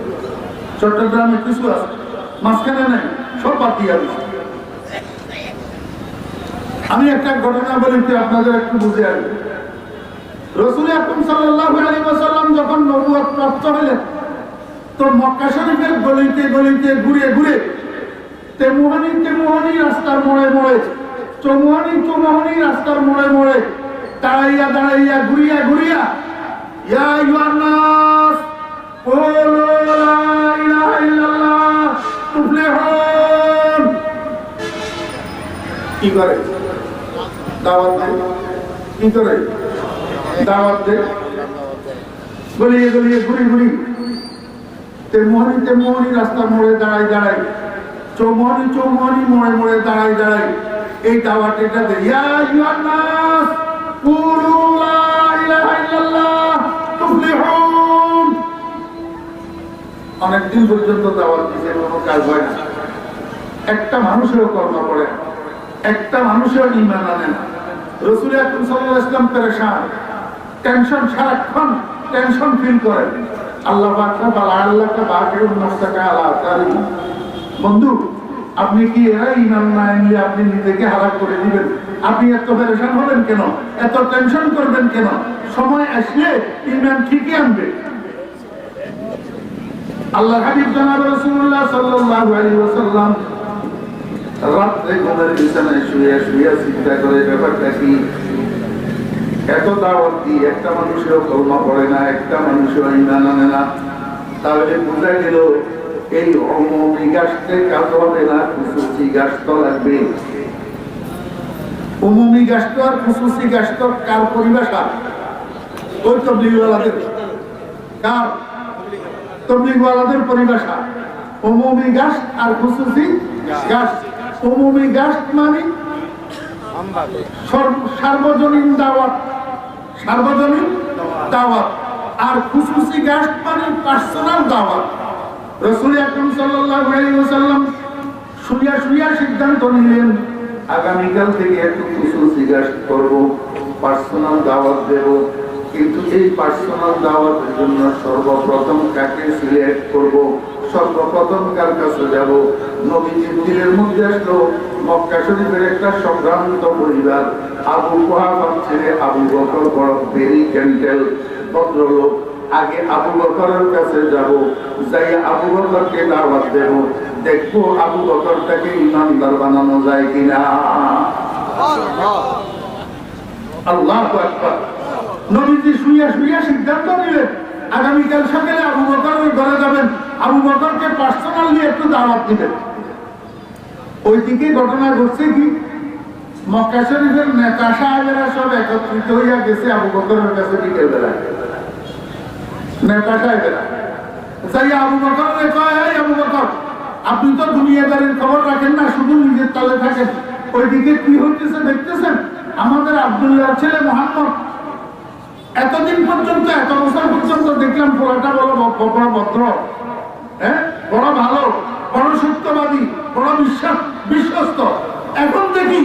চট্টগ্রামে কিছু আছে মাঝখানে নাই সব বাদ দিয়ে দিচ্ছে আমি একটা ঘটনা বলি আপনাদের একটু বুঝে আসবে রাসূল আকরাম সাল্লাল্লাহু আলাইহি ওয়াসাল্লাম যখন নবুয়ত প্রাপ্ত হলেন তো মক্কা শরীফের গলিতে গলিতে ঘুরে ঘুরে তেমুহানি রাস্তার মোড়ে মোড়ে চৌমুহানি রাস্তার মোড়ে মোড়ে দাঁড়াইয়া ঘুরিয়া ইয়া আইয়ুহান নাস কুলু লা ইলাহা ইল্লাল্লাহ তুফলিহুন কি করে দাওয়াত দেয় কি করে দাওয়াত দেয় গলিয়ে ঘুরি তেমুহানি রাস্তার মোড়ে দাঁড়াই চৌমুহানি মোড়ে দাঁড়াই এই দাওয়াত এটা দেয় ইয়া আইয়ুহান নাস কুলু লা ইলাহা ইল্লাল্লাহ তুফলিহুন অনেক দিন পর্যন্ত দাওয়াত দিতে কোনো কাজ হয় না একটা মানুষেরও কর্ম করে একটা মানুষেরও ঈমান আনে না রাসূল আকরাম সাল্লাল্লাহু আলাইহি ওয়াসাল্লাম পেরেশান টেনশন সারাক্ষণ টেনশন ফিল করে আল্লাহ পাক আল্লাহকে বাকিরুন নাফসাকা আলা তারি বন্ধু আপনি কি এরা ঈমান না আনলে আপনি নিজেকে হারাক করে দিবেন আপনি এত পেরেশান হবেন কেন এত টেনশন করবেন কেন সময় আসলে ঈমান ঠিকই আনবে আল্লাহ হাবিব জনাব রাসূলুল্লাহ সাল্লাল্লাহু আলাইহি ওয়াসাল্লাম রাতে ঘুমের বিছানায় শুয়ে চিন্তা করে ব্যাপারটা কি এত দাওয়াত দিয়ে একটা মানুষেরও কলমা পড়ে না একটা মানুষেরও ঈমান আনে না তাহলে বোঝা গেল এই অমুমি গাছতে কাজ হবে না খুশুসি গাছ তো লাগবে অমুমি গাছ তো আর খুশুসি গাছ তো কার পরিভাষা ওই তবলিগওয়ালাদের কার তবলিগওয়ালাদের পরিভাষা অমুমি গাছ আর খুশুসি গাছ অমুমি গাছ মানে সার্বজনীন দাওয়াত আর খুশুসি গাছ মানে পার্সোনাল দাওয়াত রাসূল আকরাম সাল্লাল্লাহু আলাইহি ওয়াসাল্লাম শুইয়া সিদ্ধান্ত নিলেন আগামীকাল থেকে একটু খুশুসি গাছ করব পার্সোনাল দাওয়াত দেব কিন্তু এই পার্সোনাল দাওয়াতের জন্য সর্বপ্রথম কাকে সিলেক্ট করব সর্বপ্রথম কার কাছে যাব? নবীজির দিলের মধ্যে আসলো মক্কা শরীফের একটা সম্ভ্রান্ত পরিবার, আবু কুহাফার ছেলে আবু বকর বড় ভেরি জেন্টেল ভদ্রলোক। আগে আবু বকরের কাছে যাব, যাই আবু বকরকে দাওয়াত দেব, দেখবো আবু বকরটাকে ইমানদার বানানো যায় কিনা। আল্লাহু আকবার। নবীজি শুইয়া শুইয়া সিদ্ধান্ত নিলেন আগামীকাল সকালে আবু বকরের ঘরে যাবেন, আবু বকরকে পার্সোনালি একটু দাওয়াত দিবেন। ওইদিকে ঘটনা ঘটছে কি, মক্কা শরীফের নেতা সাহেবেরা সব একত্রিত হইয়া গেছে আবু বকরের কাছে বিকেল বেলা। নেতা সাহেবেরা যাই আবু বকরকে কয়, এই আবু বকর, আপনি তো দুনিয়াদারির খবর রাখেন না, শুধু নিজের তালে থাকেন। ওইদিকে কি হইতেছে দেখতেছেন? আমাদের আব্দুল্লাহর ছেলে মুহাম্মদ, এতদিন পর্যন্ত, এত বছর পর্যন্ত দেখলাম পোলাটা বড় ভদ্র, হ্যাঁ, বড় ভালো, বড় সত্যবাদী, বড় বিশ্বস্ত। এখন দেখি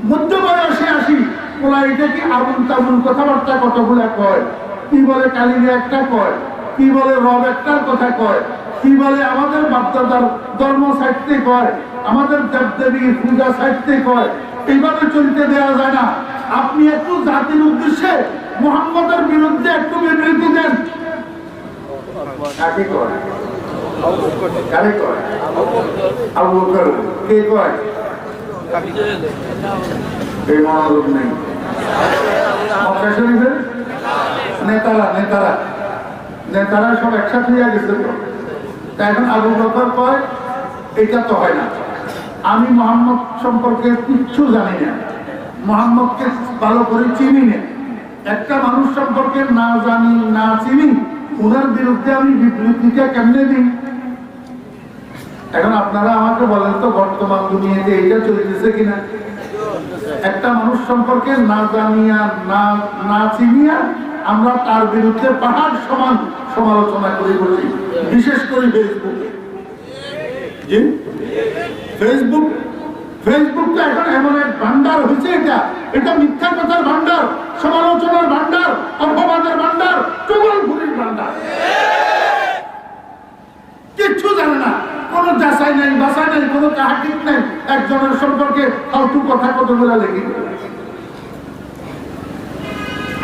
মধ্য বয়সে আসি, পোলা এটা কি আবুল তাবুল কথাবার্তা কতগুলা কয়, কি বলে কালিরে একটা কয়, কি বলে রব একটার কথা কয়, কি বলে আমাদের বাপদাদার ধর্ম সাইডতে কয়, আমাদের দেবদেবীর পূজা সাইডতে কয়। এইভাবে চলতে দেওয়া যায় না। আপনি একটু জাতির উদ্দেশ্যে মুহাম্মদের বিরুদ্ধে একটু বিবৃতি দেন। কাকে কয়? কারে কয়? আবু বকর। কে কয়? এই মনোযোগ নেই। মক্কা শরীফের নেতারা সব একসাথে হয়ে গেছে। তো এখন আবু বকর কয়, এটা তো হয় না, আমি মুহাম্মদ সম্পর্কে কিচ্ছু জানি না, মুহাম্মদকে ভালো করে চিনি না। একটা মানুষ সম্পর্কে না জানি না চিনি, উনার বিরুদ্ধে আমি বিবৃতিটা কেমনে দিই? এখন আপনারা আমাকে বলেন তো, বর্তমান দুনিয়াতে এইটা চলতেছে কিনা? একটা মানুষ সম্পর্কে না জানিয়া না চিনিয়া আমরা তার বিরুদ্ধে পাহাড় সমান সমালোচনা করে বসি, বিশেষ করে ফেসবুকে। জি, ফেসবুকটা এখন এমন এক ভান্ডার হয়েছে, এটা মিথ্যা কথার ভান্ডার, সমালোচনার ভান্ডার, অপবাদের ভান্ডার, চগলখুরির ভান্ডার। কিচ্ছু জানে না, কোনো যাচাই নাই, বাছাই নাই, কোনো তাহাকিক নাই, একজনের সম্পর্কে ফালতু কথা কতগুলো লেগে।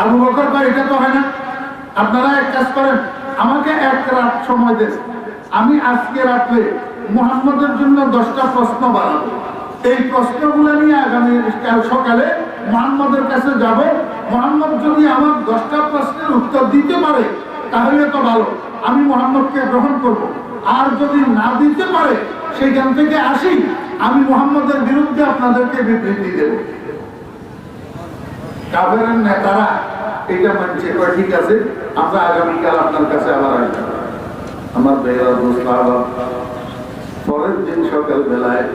আবু বকর ভাই, এটা তো হয় না। আপনারা এক কাজ করেন, আমাকে এক রাত সময় দেন, আমি আজকে রাত্রে মুহাম্মদের জন্য 10টা প্রশ্ন বানাবো। এই প্রশ্নগুলো নিয়ে আগামী কাল সকালে মুহাম্মদের কাছে যাব। মুহাম্মদ যদি আমার 10টা প্রশ্নের উত্তর দিতে পারে তাহলে তো ভালো, আমি মুহাম্মদকে গ্রহণ করব। আর যদি না দিতে পারে, সেইখান থেকে আসি, আমি মুহাম্মদের বিরুদ্ধে আপনাদেরকে বিবৃতি দেব। কাফেরের নেতারা এটা মানছে, ঠিক আছে, আমরা আগামীকাল আপনার কাছে আবার আসবো। আমার বেলা পরের দিন সকাল বেলায়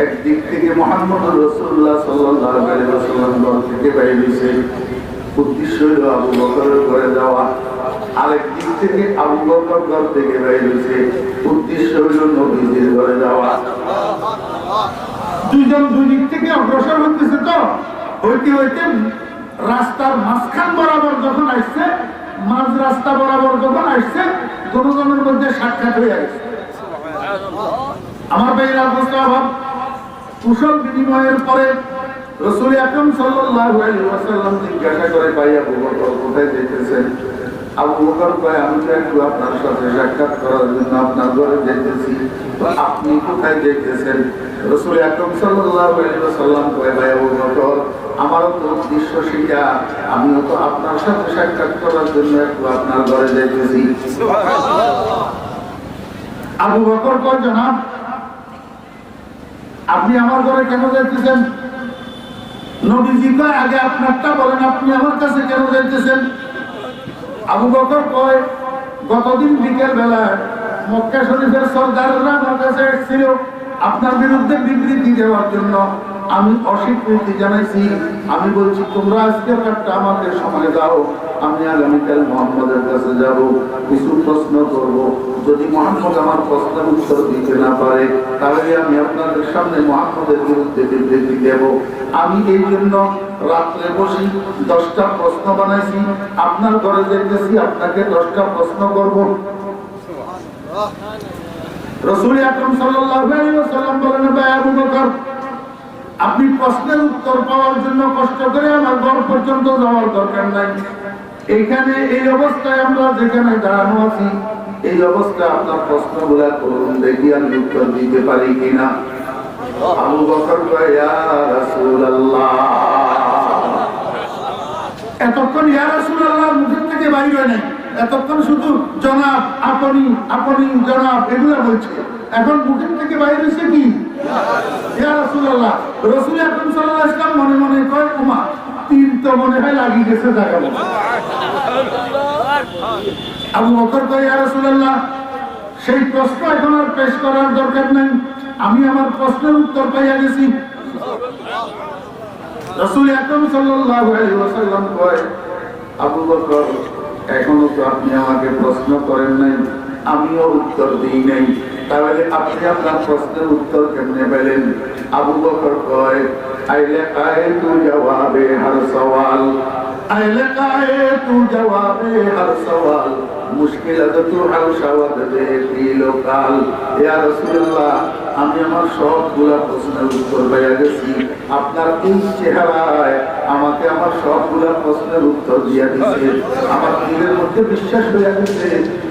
একদিক থেকে মুহাম্মদ রাসূলুল্লাহ সাল্লাল্লাহু আলাইহি ওয়াসাল্লাম ঘর থেকে বাইরে এসে উদ্দেশ্য হলো আবু বকরের ঘরে যাওয়া। আরেক দিক থেকে আবু বকর ঘর থেকে বাইরে এসে উদ্দেশ্য হলো নবীজির ঘরে যাওয়া। দুইজন দুই দিক থেকে অগ্রসর হতেছে। তো হইতে হইতে রাস্তার মাঝখান বরাবর যখন আসছে, মাঝ রাস্তা বরাবর যখন আসছে, দুজনের মধ্যে সাক্ষাৎ হয়ে গেছে। আমার ভাইরা মুস্তাফা কুশল বিনিময়ের পরে রাসূল আকরাম সাল্লাল্লাহু আলাইহি ওয়াসাল্লাম জিজ্ঞাসা করে, ভাই আবু বকর কোথায় যাইতেছেন? আবু বকর কয়, আমি তো একটু আপনার সাথে সাক্ষাৎ করার জন্য আপনার ঘরে যাইতেছি। আপনি কোথায় যাইতেছেন? রাসূল আকরাম সাল্লাল্লাহু আলাইহি ওয়াসাল্লাম কয়, ভাই আবু বকর, আমারও তো উদ্দেশ্য সেটা, আমিও তো আপনার সাথে সাক্ষাৎ করার জন্য একটু আপনার ঘরে যাইতেছি। আবু বকর কয়, জনাব, আপনি আমার ঘরে কেন যাইতেছেন? নবীজি কয়, আগে আপনারটা বলেন, আপনি আমার কাছে কেন যাইতেছেন? আবু বকর কয়, গতদিন বিকেল বেলায় মক্কা শরীফের সরদাররা আমার কাছে এসেছিল আপনার বিরুদ্ধে বিবৃতি দেওয়ার জন্য। আমি অস্বীকৃতি জানাইছি। আমি বলছি, তোমরা আজকে একটা আমাকে সময় দাও, আমি আগামীকাল মুহাম্মদের কাছে যাব, কিছু প্রশ্ন করব। যদি মুহাম্মদ আমার প্রশ্নের উত্তর দিতে না পারে, তাহলে আমি আপনাদের সামনে মুহাম্মদের বিরুদ্ধে বিবৃতি দেব। আমি এই জন্য রাত্রে বসি 10টা প্রশ্ন বানাইছি। আপনার ঘরে যেতেছি, আপনাকে 10টা প্রশ্ন করব। রাসূল আকরাম সাল্লাল্লাহু আলাইহি ওয়াসাল্লাম বলেন, ভাই আবু বকর, আপনি প্রশ্নের উত্তর পাওয়ার জন্য কষ্ট করে আমার ঘর পর্যন্ত যাওয়ার দরকার নাই। এইখানে এই অবস্থায় আমরা যেখানে দাঁড়ানো আছি, এই অবস্থায় আপনার প্রশ্নগুলা করুন, দেখি আমি উত্তর দিতে পারি কিনা। আবু বকর কয়, ইয়া রাসূলুল্লাহ। এতক্ষণ ইয়া রাসূলুল্লাহ মুখ থেকে বাইর হয় নাই, এতক্ষণ শুধু জনাব, আপনি, আপনি, জনাব এগুলা বলছে। এখন মুখের থেকে বাইরে হয়েছে কি ইয়া রাসূলুল্লাহ। রাসূল আকরাম সাল্লাল্লাহু আলাইহি ওয়াসাল্লাম মনে মনে কয়, ওমা তীর তো মনে হয় লাগি গেছে জায়গা। আবু বকর কয়, ইয়া রাসূলুল্লাহ, সেই প্রশ্ন এখন আর পেশ করার দরকার নাই, আমি আমার প্রশ্নের উত্তর পাইয়া গেছি। রাসূল আকরাম সাল্লাল্লাহু আলাইহি ওয়াসাল্লাম কয়, আবু বকর, এখনো তো আপনি আমাকে প্রশ্ন করেন নাই, আমিও উত্তর দিই নাই, তাহলে আপনি আপনার প্রশ্নের উত্তর কেমনে পেলেন? আবু বকর কয়, আইলে কায়ে তু জবাবে হর সওয়াল, আইলে কায়ে তু জবাবে হর সওয়াল, মুশকিল তু হর সওয়াল দে তিলোকাল। ইয়া রাসূলুল্লাহ, আমি আমার সবগুলা প্রশ্নের উত্তর পেয়ে গেছি, আপনার এই চেহারায় আমাকে আমার সবগুলা প্রশ্নের উত্তর দিয়ে দিচ্ছে। আমার দিলের মধ্যে বিশ্বাস হয়ে গেছে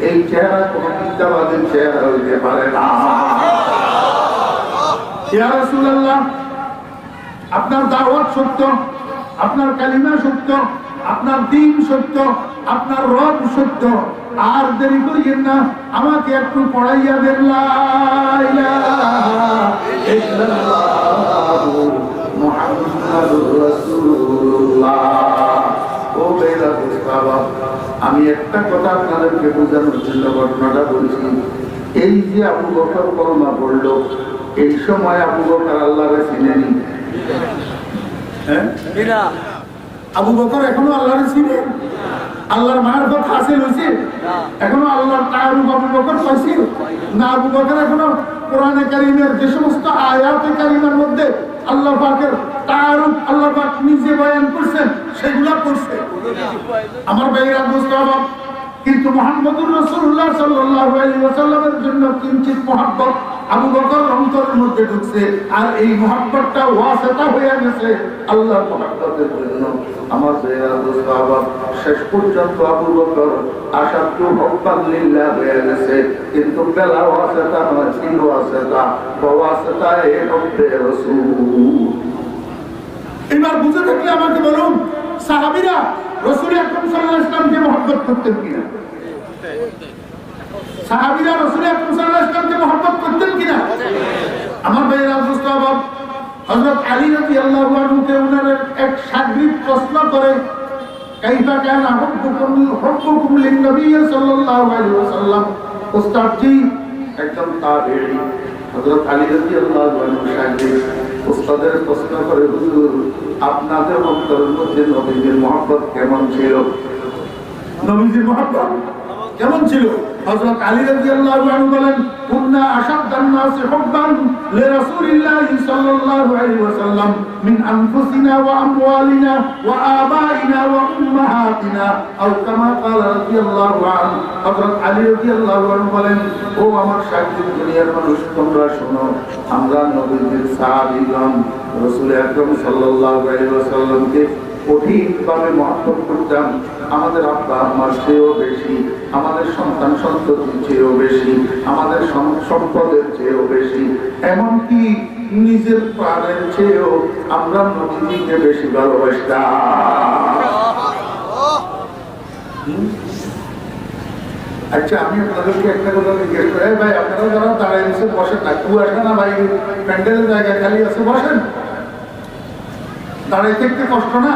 এই চেহারা কোনো বিদ্যাবাদের চেহারা হইতে পারে না। ইয়া রাসূলুল্লাহ, আপনার দাওয়াত সত্য, আপনার কালিমা সত্য, আপনার দ্বীন সত্য, আপনার রব সত্য, আর দেরি করিয়েন না, আমাকে একটু পড়াইয়া দেন লা ইলাহা ইল্লাল্লাহু মুহাম্মাদুর রাসূলুল্লাহ। ও বেলা মুস্তাফা, আমি একটা কথা আপনাদেরকে বোঝানোর জন্য ঘটনাটা বলছি। এই যে আবু বকর কলমা পড়লো, এই সময় আবু বকর আল্লাহকে চিনেনি। হ্যাঁ, আবু বকর এখনো আল্লাহরে চিনে? আল্লাহর মারফত হাসিল হয়েছে? এখনো আল্লাহর তাআরুফ আবু বকর পাইছে না? আবু বকর এখনো কোরআনে কারীমের যে সমস্ত আয়াতে কারীমার মধ্যে আল্লাহ পাকের তাআরুফ আল্লাহ পাক নিজে বয়ান করছেন সেগুলা পড়ছে। আমার ভাইরা মুস্তাফা, কিন্তু মুহাম্মদুর রাসূলুল্লাহ সাল্লাল্লাহু আলাইহি ওয়াসাল্লামের জন্য কিঞ্চিত মহব্বত আবু বকর অন্তরের মধ্যে ঢুকছে, আর এই মহব্বতটা ওয়াসিতা হয়ে গেছে আল্লাহর মহব্বতের জন্য। আমার ভাইরা মুস্তাফা, শেষ পর্যন্ত আবু বকর আশাদু হুব্বান লিল্লাহ হয়ে গেছে, কিন্তু বেলা ওয়াসিতা নয়, ছিল ওয়াসিতা, ওয়াসিতা এ হুব্বে রাসূল। এবার বুঝে থাকলে আমাকে বলুন, সাহাবীরা রাসূল আকরাম সাল্লাল্লাহু আলাইহি ওয়াসাল্লামকে মহব্বত করতেন কিনা? সাহাবীরা রাসূল আকরাম সাল্লাল্লাহু আলাইহি ওয়াসাল্লামকে মহব্বত করতেন কিনা? আমার ভাইরা মুস্তাফা, হযরত আলী রাদিয়াল্লাহু আনহু কে ওনার এক শাগরিদ প্রশ্ন করে, কাইফা কানা হুব্বুকুম লিন-নবী সাল্লাল্লাহু আলাইহি ওয়াসাল্লাম। উস্তাদ জি একজন তাবেঈ, হযরত আলী রাদিয়াল্লাহু আনহু শাগরিদ উস্তাদের প্রশ্ন করে, হুজুর আপনাদের অন্তরের মধ্যে নবীজির মহব্বত কেমন ছিল? নবীজির মহব্বত কেমন ছিল? হযরত আলী রাদিয়াল্লাহু আনহু বলেন, কুননা আশাদ্দান নাসি হুব্বান লিরাসূলিল্লাহি সাল্লাল্লাহু আলাইহি ওয়াসাল্লাম মিন আনফুসিনা ওয়া আমওয়ালিনা ওয়া আবাইনা ওয়া উম্মাহাতিনা, আও কামা ক্বালা রাদিয়াল্লাহু আনহু। হযরত আলী রাদিয়াল্লাহু আনহু বলেন, ও আমার সাক্ষী দুনিয়ার মানুষ, তোমরা শোনো, আমরা নবীজির সাহাবীগণ রাসূল আকরাম সাল্লাল্লাহু আলাইহি ওয়াসাল্লামকে কঠিনভাবে মহব্বত করতাম। আমাদের আব্বা আম্মার চেয়েও বেশি, আমাদের সন্তান সন্ততির চেয়েও বেশি, আমাদের সম্পদের চেয়েও বেশি, এমনকি নিজের প্রাণের চেয়েও আমরা নবীজিকে বেশি ভালোবাসতাম। আচ্ছা, আমি আপনাদেরকে একটা কথা জিজ্ঞেস করি, ভাই আপনারা যারা দাঁড়ায় এসে বসেন না, কেউ আসে না ভাই, প্যান্ডেলের জায়গা খালি আছে, বসেন। দাঁড়াইতে একটু কষ্ট না?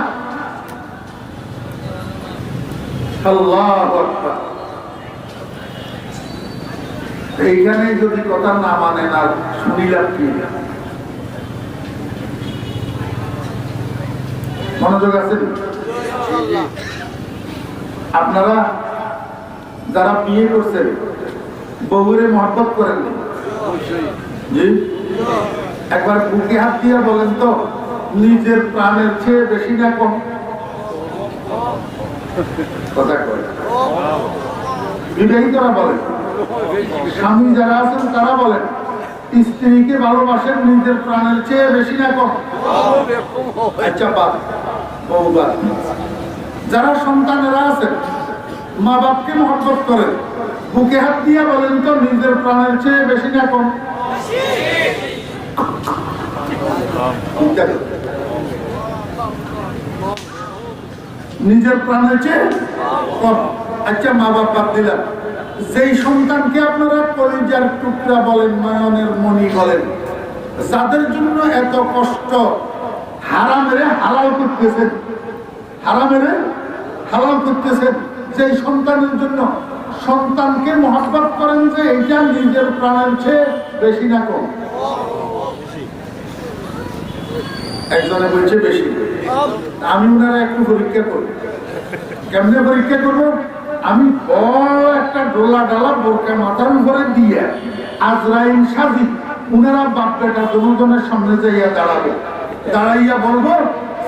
আল্লাহু আকবার। এইখানে যদি কথা না মানে না শুনিলাম কি? মনোযোগ আছে? আপনারা যারা বিয়ে করছেন বহুরে মহব্বত করেন জি? একবার বুকে হাত দিয়ে বলেন তো, নিজের প্রাণের চেয়ে বেশি না কম? কথা কয় বিবাহিতরা বলেন, স্বামী যারা আছেন তারা বলেন স্ত্রীকে ভালোবাসেন নিজের প্রাণের চেয়ে বেশি না কম? আচ্ছা বাদ, বহুবার যারা সন্তানেরা আছেন মা বাপকে মহব্বত করেন, বুকে হাত দিয়ে বলেন তো নিজের প্রাণের চেয়ে বেশি না কম? নিজের প্রাণের চেয়ে কম। আচ্ছা মা বাপ বাদ দিলাম, যেই সন্তানকে আপনারা কলিজার টুকরা বলেন, নয়নের মণি বলেন, যাদের জন্য এত কষ্ট, হারামেরে হালাল করতেছেন, হারামেরে হালাল করতেছেন, যেই সন্তানের জন্য সন্তানকে মহব্বত করেন যে এটা নিজের প্রাণের চেয়ে বেশি না কম? একজনে বলছে বেশি। আমি ওনারা একটু পরীক্ষা করব। কেমনে পরীক্ষা করবো? আমি বড় একটা ডোলা ডালা বোরকা মাথার উপরে দিয়ে আজরাইল সাজি ওনারা বাপ বেটা দুজনের সামনে যাইয়া দাঁড়াবে, দাঁড়াইয়া বলবো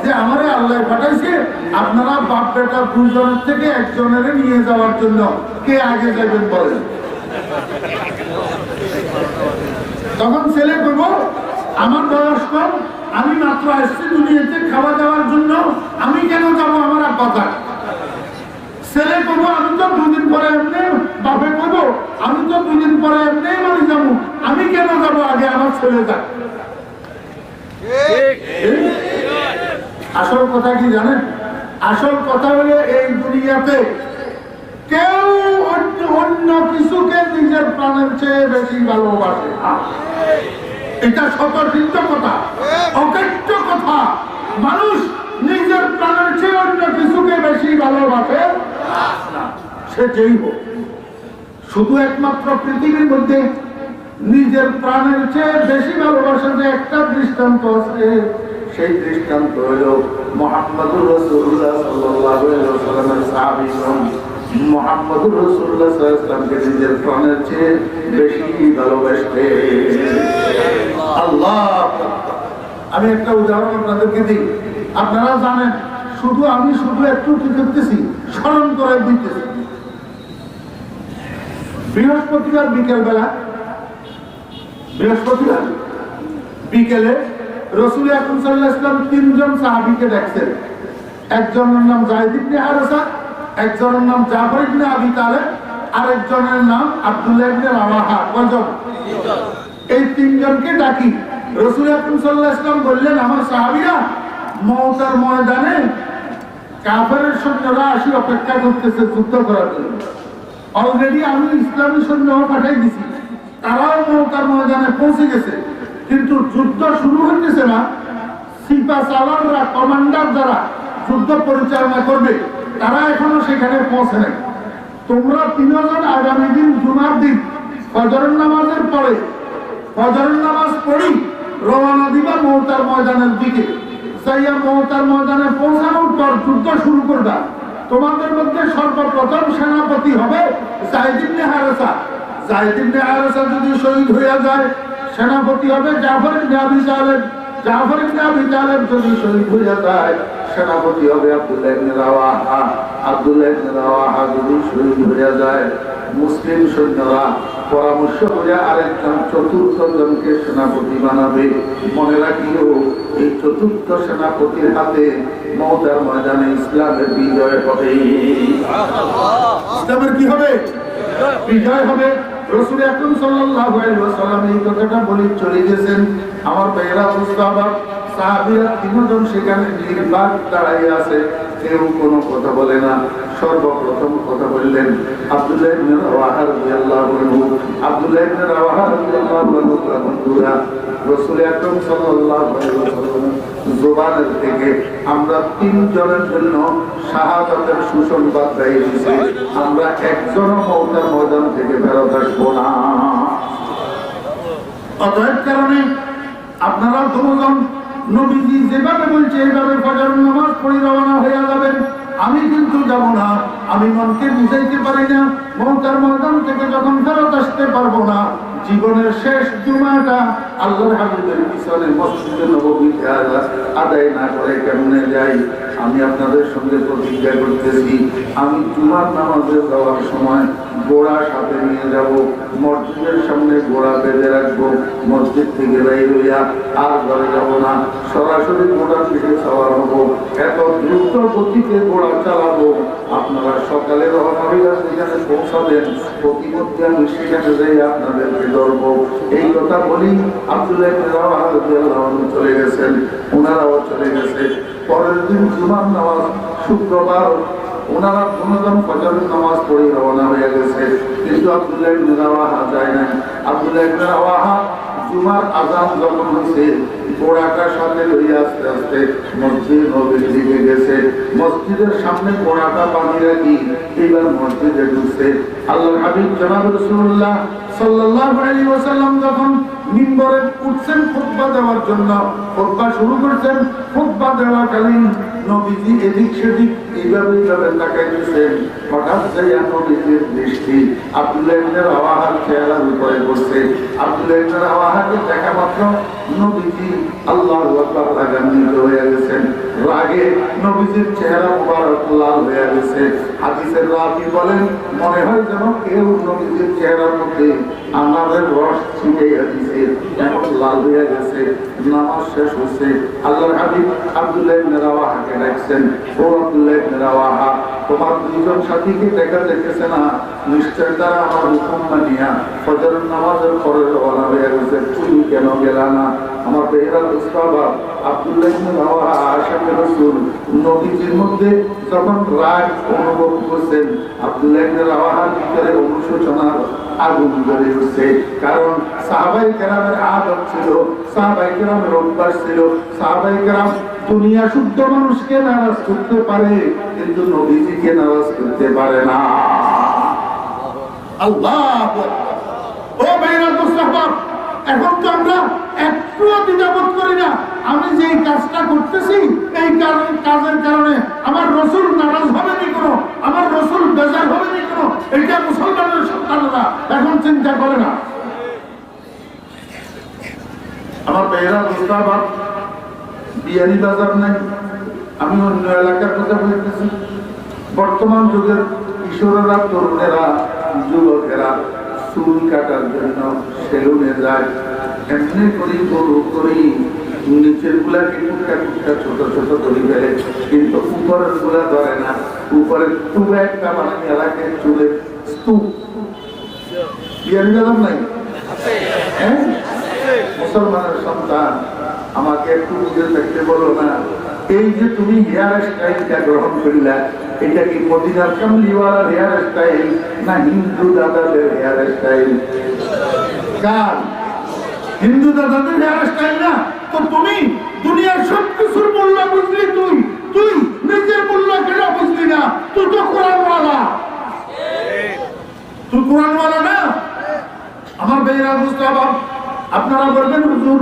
যে আমারে আল্লাহ পাঠাইছে, আপনারা বাপ বেটা দুজনের থেকে একজনের নিয়ে যাওয়ার জন্য কে আগে যাবেন বলেন। তখন ছেলে করবো আমার বয়স কম, আমি মাত্র আসছি দুনিয়াতে খাওয়া দাওয়ার জন্য, আমি কেন যাবো আমার আব্বা থাক। ছেলে করবো আমি তো দুদিন পরে এমনি, বাপে করবো আমি তো দুদিন পরে এমনি মারি যাবো, আমি কেন যাবো আগে আমার ছেলে থাক। আসল কথা কি জানেন? আসল কথা হলো এই দুনিয়াতে কেউ অন্য কিছুকে নিজের প্রাণের চেয়ে বেশি ভালোবাসে না। এটা সতর্কিত কথা, অকথ্য কথা। মানুষ নিজের প্রাণের চেয়ে অন্য কিছুকে বেশি ভালোবাসে না, সে যেই হোক। শুধু একমাত্র পৃথিবীর মধ্যে নিজের প্রাণের চেয়ে বেশি ভালোবাসে যে একটা দৃষ্টান্ত আছে, সেই দৃষ্টান্ত হল মুহাম্মদুর রাসূলুল্লাহ সাল্লাল্লাহু আলাইহি ওয়াসাল্লামের সাহাবীগণ মুহাম্মদুর রাসূলুল্লাহ সাল্লাল্লাহু আলাইহি ওয়াসাল্লামকে নিজের প্রাণের চেয়ে বেশি ভালোবাসতে। আল্লাহ, আমি একটা উদাহরণ আপনাদেরকে দিই, আপনারা জানেন, আমি শুধু একটু কি করতেছি, স্মরণ করে দিতেছি। বৃহস্পতিবার বিকেলে রাসূল আকরাম সাল্লাল্লাহু আলাইহি ওয়াসাল্লাম তিনজন সাহাবীকে ডাকছেন। একজনের নাম যায়েদ ইবনে হারেসা, একজনের নাম জাফর ইবনে আবি তালেব, আর একজনের নাম আব্দুল্লাহ ইবনে রাওয়াহা। কয়জন? এই তিনজনকে ডাকি। রাসূল আকরাম সাল্লাল্লাহু আলাইহি ওয়াসাল্লাম বললেন, আমার সাহাবীরা মওতার ময়দানে কাফেরের সৈন্যরা আসি অপেক্ষা করতেছে যুদ্ধ করার জন্য। অলরেডি আমি ইসলামী সৈন্য পাঠাই দিছি, তারাও মওতার ময়দানে পৌঁছে গেছে, কিন্তু যুদ্ধ শুরু হইতেছে না। সিপা সালাররা, কমান্ডার যারা যুদ্ধ পরিচালনা করবে, তারা এখনো সেখানে পৌঁছে নাই। তোমরা তিনজন আগামী দিন জুমার দিন ফজরের নামাজের পরে, ফজরের নামাজ পড়ি রওনা দিবা মওতার ময়দানের দিকে। যাইয়া মওতার ময়দানে পৌঁছানোর পর যুদ্ধ শুরু করবা। তোমাদের মধ্যে সর্বপ্রথম সেনাপতি হবে যায়েদ ইবনে হারেসা। যায়েদ ইবনে হারেসা যদি শহীদ হয়ে যায়, সেনাপতি হবে জাফর ইবনে আবি তালেব। জাফর ইবনে আবি তালেব যদি শহীদ হয়ে যায়, সেনাপতি হবে আব্দুল্লাহ ইবনে রাওয়াহা। আব্দুল্লাহ ইবনে রাওয়াহা যদি শহীদ হয়ে যায়, মুসলিম সৈন্যরা পরামর্শ করে আরেকজন চতুর্থ জনকে সেনাপতি বানাবে। মনে রাখিও, এই চতুর্থ সেনাপতির হাতে মওতার ময়দানে ইসলামের বিজয় হবে। ইসলামের কি হবে? বিজয় হবে। রাসূল আকরাম সাল্লাল্লাহু আলাইহি ওয়াসাল্লাম এই কথাটা বলে চলে গেছেন। আমার ভাইয়েরা, মুস্তাহাব সাহাবীরা তিনজন সেখানে নির্বাক দাঁড়াইয়া আছে, কেউ কোনো কথা বলে না। সর্বপ্রথম কথা বললেন আব্দুল্লাহ ইবনে রাওয়াহা রাদিয়াল্লাহু আনহু। আব্দুল্লাহ ইবনে রাওয়াহা রাদিয়াল্লাহু আনহু বন্ধুরা, রাসূল আকরাম সাল্লাল্লাহু আলাইহি ওয়াসাল্লাম জবানের থেকে আমরা তিনজনের জন্য শাহাদাতের সুসংবাদ দিয়েছি, আমরা একজনও মওতার ময়দান থেকে ফেরত আসবো না। অতএব কারণে আপনারা দুজন নবীজি যেভাবে বলছে এইভাবে ফজরের নামাজ পড়ে রওনা হয়ে যাবেন। আমি কিন্তু যাব না, আমি মনকে বুঝাইতে পারি না, মওতার ময়দান থেকে যখন ফেরত আসতে পারবো না, জীবনের শেষ জুমাটা আল্লাহর হাবিবের পিছনে মসজিদে নববীতে আদায় না করে কেমনে যাই। আমি আপনাদের সঙ্গে প্রতিজ্ঞা করতেছি, আমি জুমার নামাজে যাওয়ার সময় গোড়া সাথে নিয়ে যাব, মসজিদের সামনে গোড়া বেঁধে রাখবো, মসজিদ থেকে বের হইয়া আর ঘরে যাব না, সরাসরি গোড়ার দিকে সওয়ার হবো, এত দ্রুত গতিতে গোড়া চালাবো, আপনারা সকালে রওনা হইয়া সেখানে পৌঁছাবেন, প্রতিমধ্যে আমি সেখানে যাই আপনাদেরকে ধরবো। এই কথা বলি আব্দুল্লাহ ইবনে রাওয়াহা রাদিয়াল্লাহু আনহু চলে গেছেন, ওনারাও চলে গেছে। পরের দিন জুমার নামাজ, শুক্রবার, ওনারা কোনজন ফজরের নামাজ পড়ে রওনা হয়ে গেছে, কিন্তু আব্দুল্লাহ ইবনে রাওয়াহা যায় নাই। আব্দুল্লাহ ইবনে রাওয়াহা জুমার আযান যখন হয়েছে, ঘোড়াটার সাথে লইয়া আস্তে আস্তে মসজিদ নববীর দিকে গেছে, মসজিদের সামনে ঘোড়াটা বাঁধিয়ে রাখি এইবার মসজিদে ঢুকছে। আল্লাহর হাবিব জনাব রাসূলুল্লাহ সাল্লাল্লাহু আলাইহি ওয়াসাল্লাম যখন মিম্বরে উঠছেন খুতবা দেওয়ার জন্য, খুতবা শুরু করছেন, খুতবা দেওয়াকালীন নবীজি এদিক সেদিক এইভাবে তাকাইতেছেন। হঠাৎ যাইয়া নবীজির দৃষ্টি আব্দুল্লাহ ইবনে রাওয়াহার চেহারার উপরে পড়ছে। আব্দুল্লাহ ইবনে রাওয়াহাকে দেখা মাত্র নবীজি আল্লাহু আকবার লাগান্বিত হয়ে গেছেন, রাগে নবীজির চেহারা মুবারক লাল হয়ে গেছে। হাদিসের রাবী বলেন, মনে হয় যেন কেউ নবীজির চেহারার মধ্যে আনারের রস ছিটাইয়া দিছে, এমন লাল হয়ে গেছে। নামাজ শেষ হচ্ছে, আল্লাহর হাবিব আব্দুল্লাহ ইবনে রাওয়াহাকে ডাকছেন, ও আব্দুল্লাহ ইবনে রাওয়াহা, তোমার দুইজন সাথীকে দেখা দেখতেছে না? নিশ্চয় তারা আমার হুকুম মানিয়া ফজরের নামাজের পরে রওনা হয়ে গেছে, তুমি কেন গেলা না? আমার বেহরা মুস্তাফা আব্দুল্লাহ ইবনে রাওয়াহা আশিকে রাসূল নবীজির মধ্যে যখন রাগ অনুভব করছেন, আব্দুল্লাহ ইবনে রাওয়াহার ভিতরে অনুশোচনার আগুন জ্বলে উঠছে। কারণ সাহাবায়ে কেরামের আদত ছিল, সাহাবায়ে কেরামের অভ্যাস ছিল, সাহাবায়ে কেরাম দুনিয়া শুদ্ধ মানুষকে নারাজ করতে পারে, কিন্তু নবীজিকে নারাজ করতে পারে না। আল্লাহু আকবার। ও ভাইরা মুস্তাফা, এখন তো আমরা একটুও দ্বিধাবোধ করি না, আমি যে কাজটা করতেছি এই কাজের কারণে আমার রাসূল নারাজ হবে নি কোনো, আমার রাসূল বেজার হবে নি কোনো, এটা মুসলমানের সন্তানরা এখন চিন্তা করে না। আমার ভাইরা মুস্তাফা, বিয়ানি বাজার নাই, আমি অন্য এলাকার কথা বলতেছি। বর্তমান যুগের কিশোরেরা, তরুণেরা, যুবকেরা চুল কাটার জন্য সেলুনে যায়, এমনি করি গরু করি নিচের গুলাকে টুকটা টুকটা ছোট ছোট করি ফেলে, কিন্তু উপরের গুলা ধরে না। উপরের টুক একটা বানানি এলাকায় চুলে স্তূপ। বিয়ানি বাজার নাই? হ্যাঁ, মুসলমানের সন্তান, আমাকে একটু বুঝে থাকতে বলো না, এই যে তুমি হেয়ার স্টাইলটা গ্রহণ করলা, এটা কি মদিনার কামলিওয়ালার হেয়ার স্টাইল না হিন্দু দাদাদের হেয়ার স্টাইল? কার? হিন্দু দাদাদের হেয়ার স্টাইল না তো তুমি দুনিয়ার সব কিছুর মূল্য বুঝলি, তুই নিজের মূল্য কেন বুঝলি না? তুই তো কোরআনওয়ালা, তুই কোরআনওয়ালা না। আমার বেরা মুস্তাফা, আপনারা বলবেন হুজুর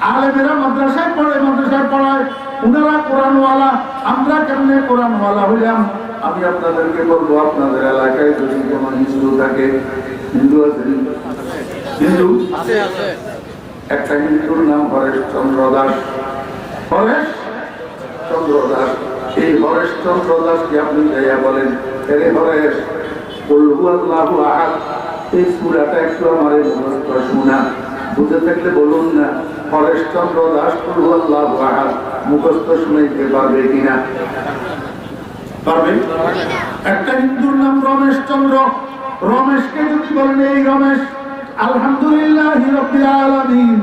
আলেমেরা মাদ্রাসায় পড়ায়, উনারা কোরআনওয়ালা, আমরা কেমনে কোরআনওয়ালা হইলাম? আমি আপনাদেরকে বলবো, আপনাদের এলাকায় যদি কোনো হিন্দু থাকে, হিন্দু আছে, হিন্দু একটা হিন্দুর নাম হরেশ চন্দ্র দাস। হরেশ চন্দ্র দাস, এই হরেশ চন্দ্র দাসকে আপনি যাইয়া বলেন, এরে হরেশ, কুল হুয়াল্লাহু আহাদ, এই সূরাটা একটু আমারে মুখস্থ শোনা। বুঝে থাকলে বলুন না, হরেশ চন্দ্র দাস কুল হুয়াল্লাহু আহাদ মুখস্থ শুনাইতে পারবে কিনা? পারবে? একটা হিন্দুর নাম রমেশ চন্দ্র, রমেশকে যদি বলেন, এই রমেশ, আলহামদুলিল্লাহি রাব্বিল আলামিন,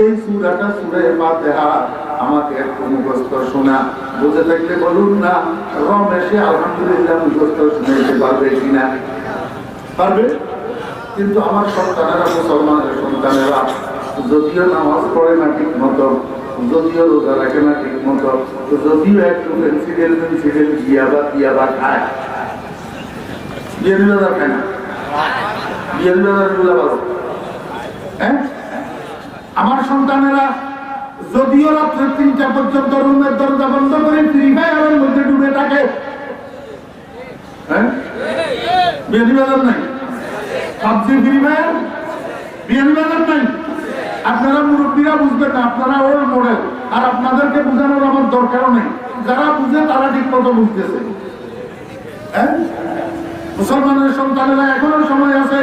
এই সূরাটা সূরা ফাতিহা আমাকে একটু মুখস্থ শোনা। বুঝে থাকলে বলুন না, রমেশে আলহামদুলিল্লাহ মুখস্থ শুনাইতে পারবে কিনা? পারবে। কিন্তু আমার সন্তানেরা, মুসলমানের সন্তানেরা, যদিও নামাজ পড়ে না ঠিক মতো, যদিও রোজা রাখে না ঠিক মতো, যদিও একটু পেন্সিডেল ইয়াবা খায়, বিয়ানি বাজার খায় না, বিয়ানি বাজার গুলা ভালো। হ্যাঁ, আমার সন্তানেরা যদিও রাত্রে 3টা পর্যন্ত রুমের দরজা বন্ধ করে ফ্রি ফায়ারের মধ্যে ডুবে থাকে, হ্যাঁ, বিয়ানি বাজার নাই, পাবজি ফ্রি ফায়ার, বিয়ানি বাজার নাই। আপনারা মুরব্বীরা বুঝবেন না, আপনারা ওল্ড মডেল, আর আপনাদেরকে বোঝানোর আমার দরকারও নেই। যারা বুঝে তারা ঠিক মতো বুঝতেছে। মুসলমানের সন্তানেরা এখনো সময় আছে,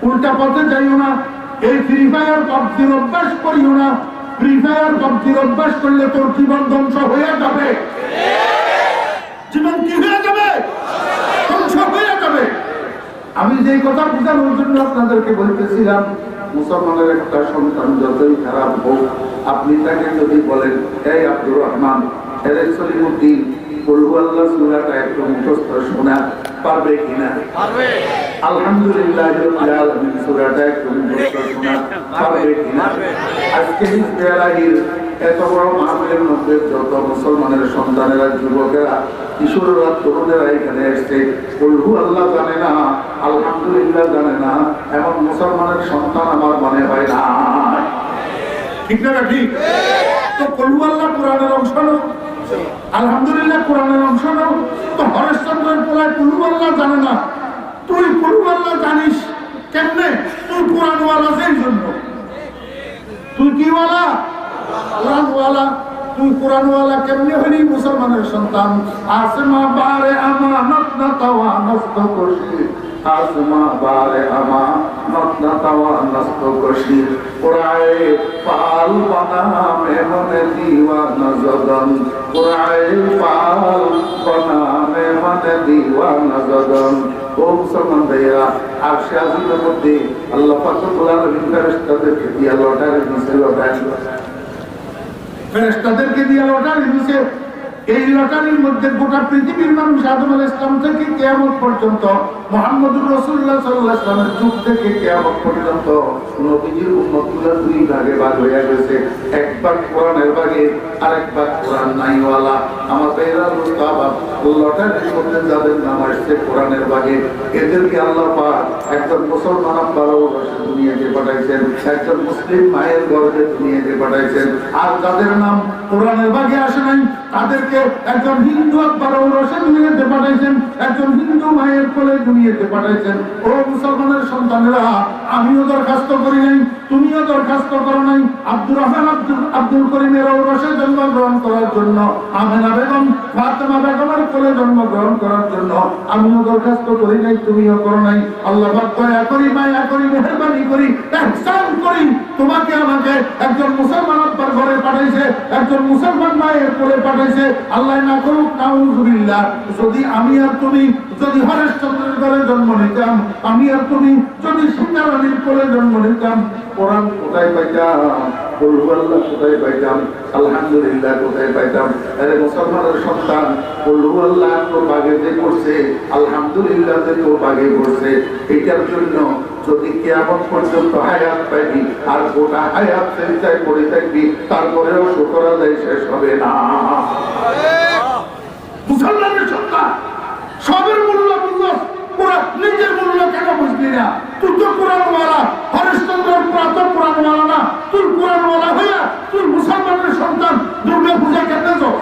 উল্টা পথে যাইও না। এই ফ্রি ফায়ার পাবজির অভ্যাস করিও না। ফ্রি ফায়ার পাবজির অভ্যাস করলে তোর জীবন ধ্বংস হয়ে যাবে। জীবন কি হয়ে যাবে? ধ্বংস হয়ে যাবে। আমি যে কথা বোঝানোর জন্য আপনাদেরকে বলতেছিলাম, মুসলমানের একটা সন্তান যতই খারাপ হোক, আপনি তাকে যদি বলেন, এই আব্দুর রহমান, এদের সলিমুদ্দিন, আল্লাহ সূরাটা একটু মুখস্থ শোনা, পারবে কিনা? পারবে। আলহামদুলিল্লাহ রাব্বিল আলামিন সূরাটা একটু মুখস্থ শোনা, পারবে কিনা? আজকে ইসরায়েলের এত বড় মাহফিলের মধ্যে যত মুসলমানের সন্তানেরা, যুবকেরা, কিশোররা, তরুণেরা এখানে এসছে, আল্লাহ জানে না, আলহামদুলিল্লাহ জানে না, এমন মুসলমানের সন্তান আমার মনে হয় না। ঠিক না? ঠিক। তো আল্লাহ কোরআনের অংশ নাও, আলহামদুলিল্লাহ কোরআনের অংশ নাও। তো হরেশচন্দ্রের পোলায় আল্লাহ জানে না, তুই আল্লাহ জানিস কেমনে? তুই কোরআনওয়ালা, সেই জন্য তুই কি ওয়ালা? কোরআনওয়ালা। তুই কোরআনওয়ালা কেমনে হলি মুসলমানের সন্তান? আসমা বারে আমানত না তাওয়া নষ্ট করছি, আসমা বারে আমানত না তাওয়া নষ্ট করছি, কোরআনে পাল বানা মেহনে দিওয়ানা জগন, কোরআনে পাল বানা মেহনে দিওয়ানা জগন। ও মুসলমান ভাইয়া, আরশে আজিমের মধ্যে আল্লাহ পাক রব্বুল আলামিন ফেরেশতাদেরকে দিয়া লটারি দিয়েছে, ফেরেশতাদেরকে দিয়া লটারি দিয়েছে। এই লটারির মধ্যে গোটা পৃথিবীর মানুষ আদম আলাইহিস সালাম থেকে কিয়ামত পর্যন্ত, মুহাম্মদুর রাসূলুল্লাহ সাল্লাল্লাহু আলাইহি ওয়াসাল্লামের যুগ থেকে কিয়ামত পর্যন্ত নবীজির উম্মতগুলো দুই ভাগে ভাগ হয়ে গেছে। এক ভাগ কোরআনের ভাগে, আরেক ভাগ কোরআন নাইওয়ালা। আমার ভাইরা মুস্তাহাব লটারির মধ্যে যাদের নাম আসছে কোরআনের ভাগে, এদেরকে আল্লাহ পাক একজন মুসলমান আব্বারও দুনিয়াতে পাঠাইছেন, একজন মুসলিম মায়ের গর্ভে দুনিয়াতে পাঠাইছেন। আর যাদের নাম কোরআনের ভাগে আসে নাই, তাদেরকে একজন হিন্দু আব্বার ঔরসে দুনিয়াতে পাঠাইছেন, একজন হিন্দু মায়ের কোলে দুনিয়াতে পাঠাইছেন। ও মুসলমানের সন্তানেরা, আমিও দরখাস্ত করি নাই, তুমিও দরখাস্ত করো নাই আব্দুর রহমান আব্দুল করিমের ঔরসে জন্মগ্রহণ করার জন্য, আমেনা বেগম ফাতেমা বেগমের কোলে জন্মগ্রহণ করার জন্য আমিও দরখাস্ত করি নাই, তুমিও করো নাই। আল্লাহ পাক দয়া করি, মায়া করি, মেহেরবানি করি, ইহসান করি, তোমাকে আমাকে একজন মুসলমান আব্বার ঘরে পাঠাইছে, একজন মুসলমান মায়ের কোলে পাঠাইছে। আল্লাহ না করুক, নাউযুবিল্লাহ, যদি আমি আর তুমি যদি হরেশচন্দ্রের ঘরে জন্ম নিতাম, আমি আর তুমি যদি সীতারানীর কোলে জন্ম নিতাম, কোরআন কোথায় পাইতাম? আল্লাহ কোথায় পাইতাম? আলহামদুলিল্লাহ কোথায় পাইতাম? আরে মুসলমানের সন্তান, আল্লাহ তো বাগে যে করছে, আলহামদুলিল্লাহ যে তো বাগে করছে, এটার জন্য যদি কিয়ামত পর্যন্ত হায়াত পাইবি, আর গোটা হায়াত চিন্তায় পড়ে থাকবি, তারপরেও শুকর আদায় শেষ হবে না। মুসলমানের সন্তান, সবের মূল্য বুঝলো, নিজের মূল্য কেন বুঝলি না? তুই তো কোরআনওয়ালা, হরিশ্চন্দ্রের পুরা তো কোরআনওয়ালা না। তুই কোরআনওয়ালা হইয়া তুই মুসলমানের সন্তান দুর্গা পূজা কেন যাও?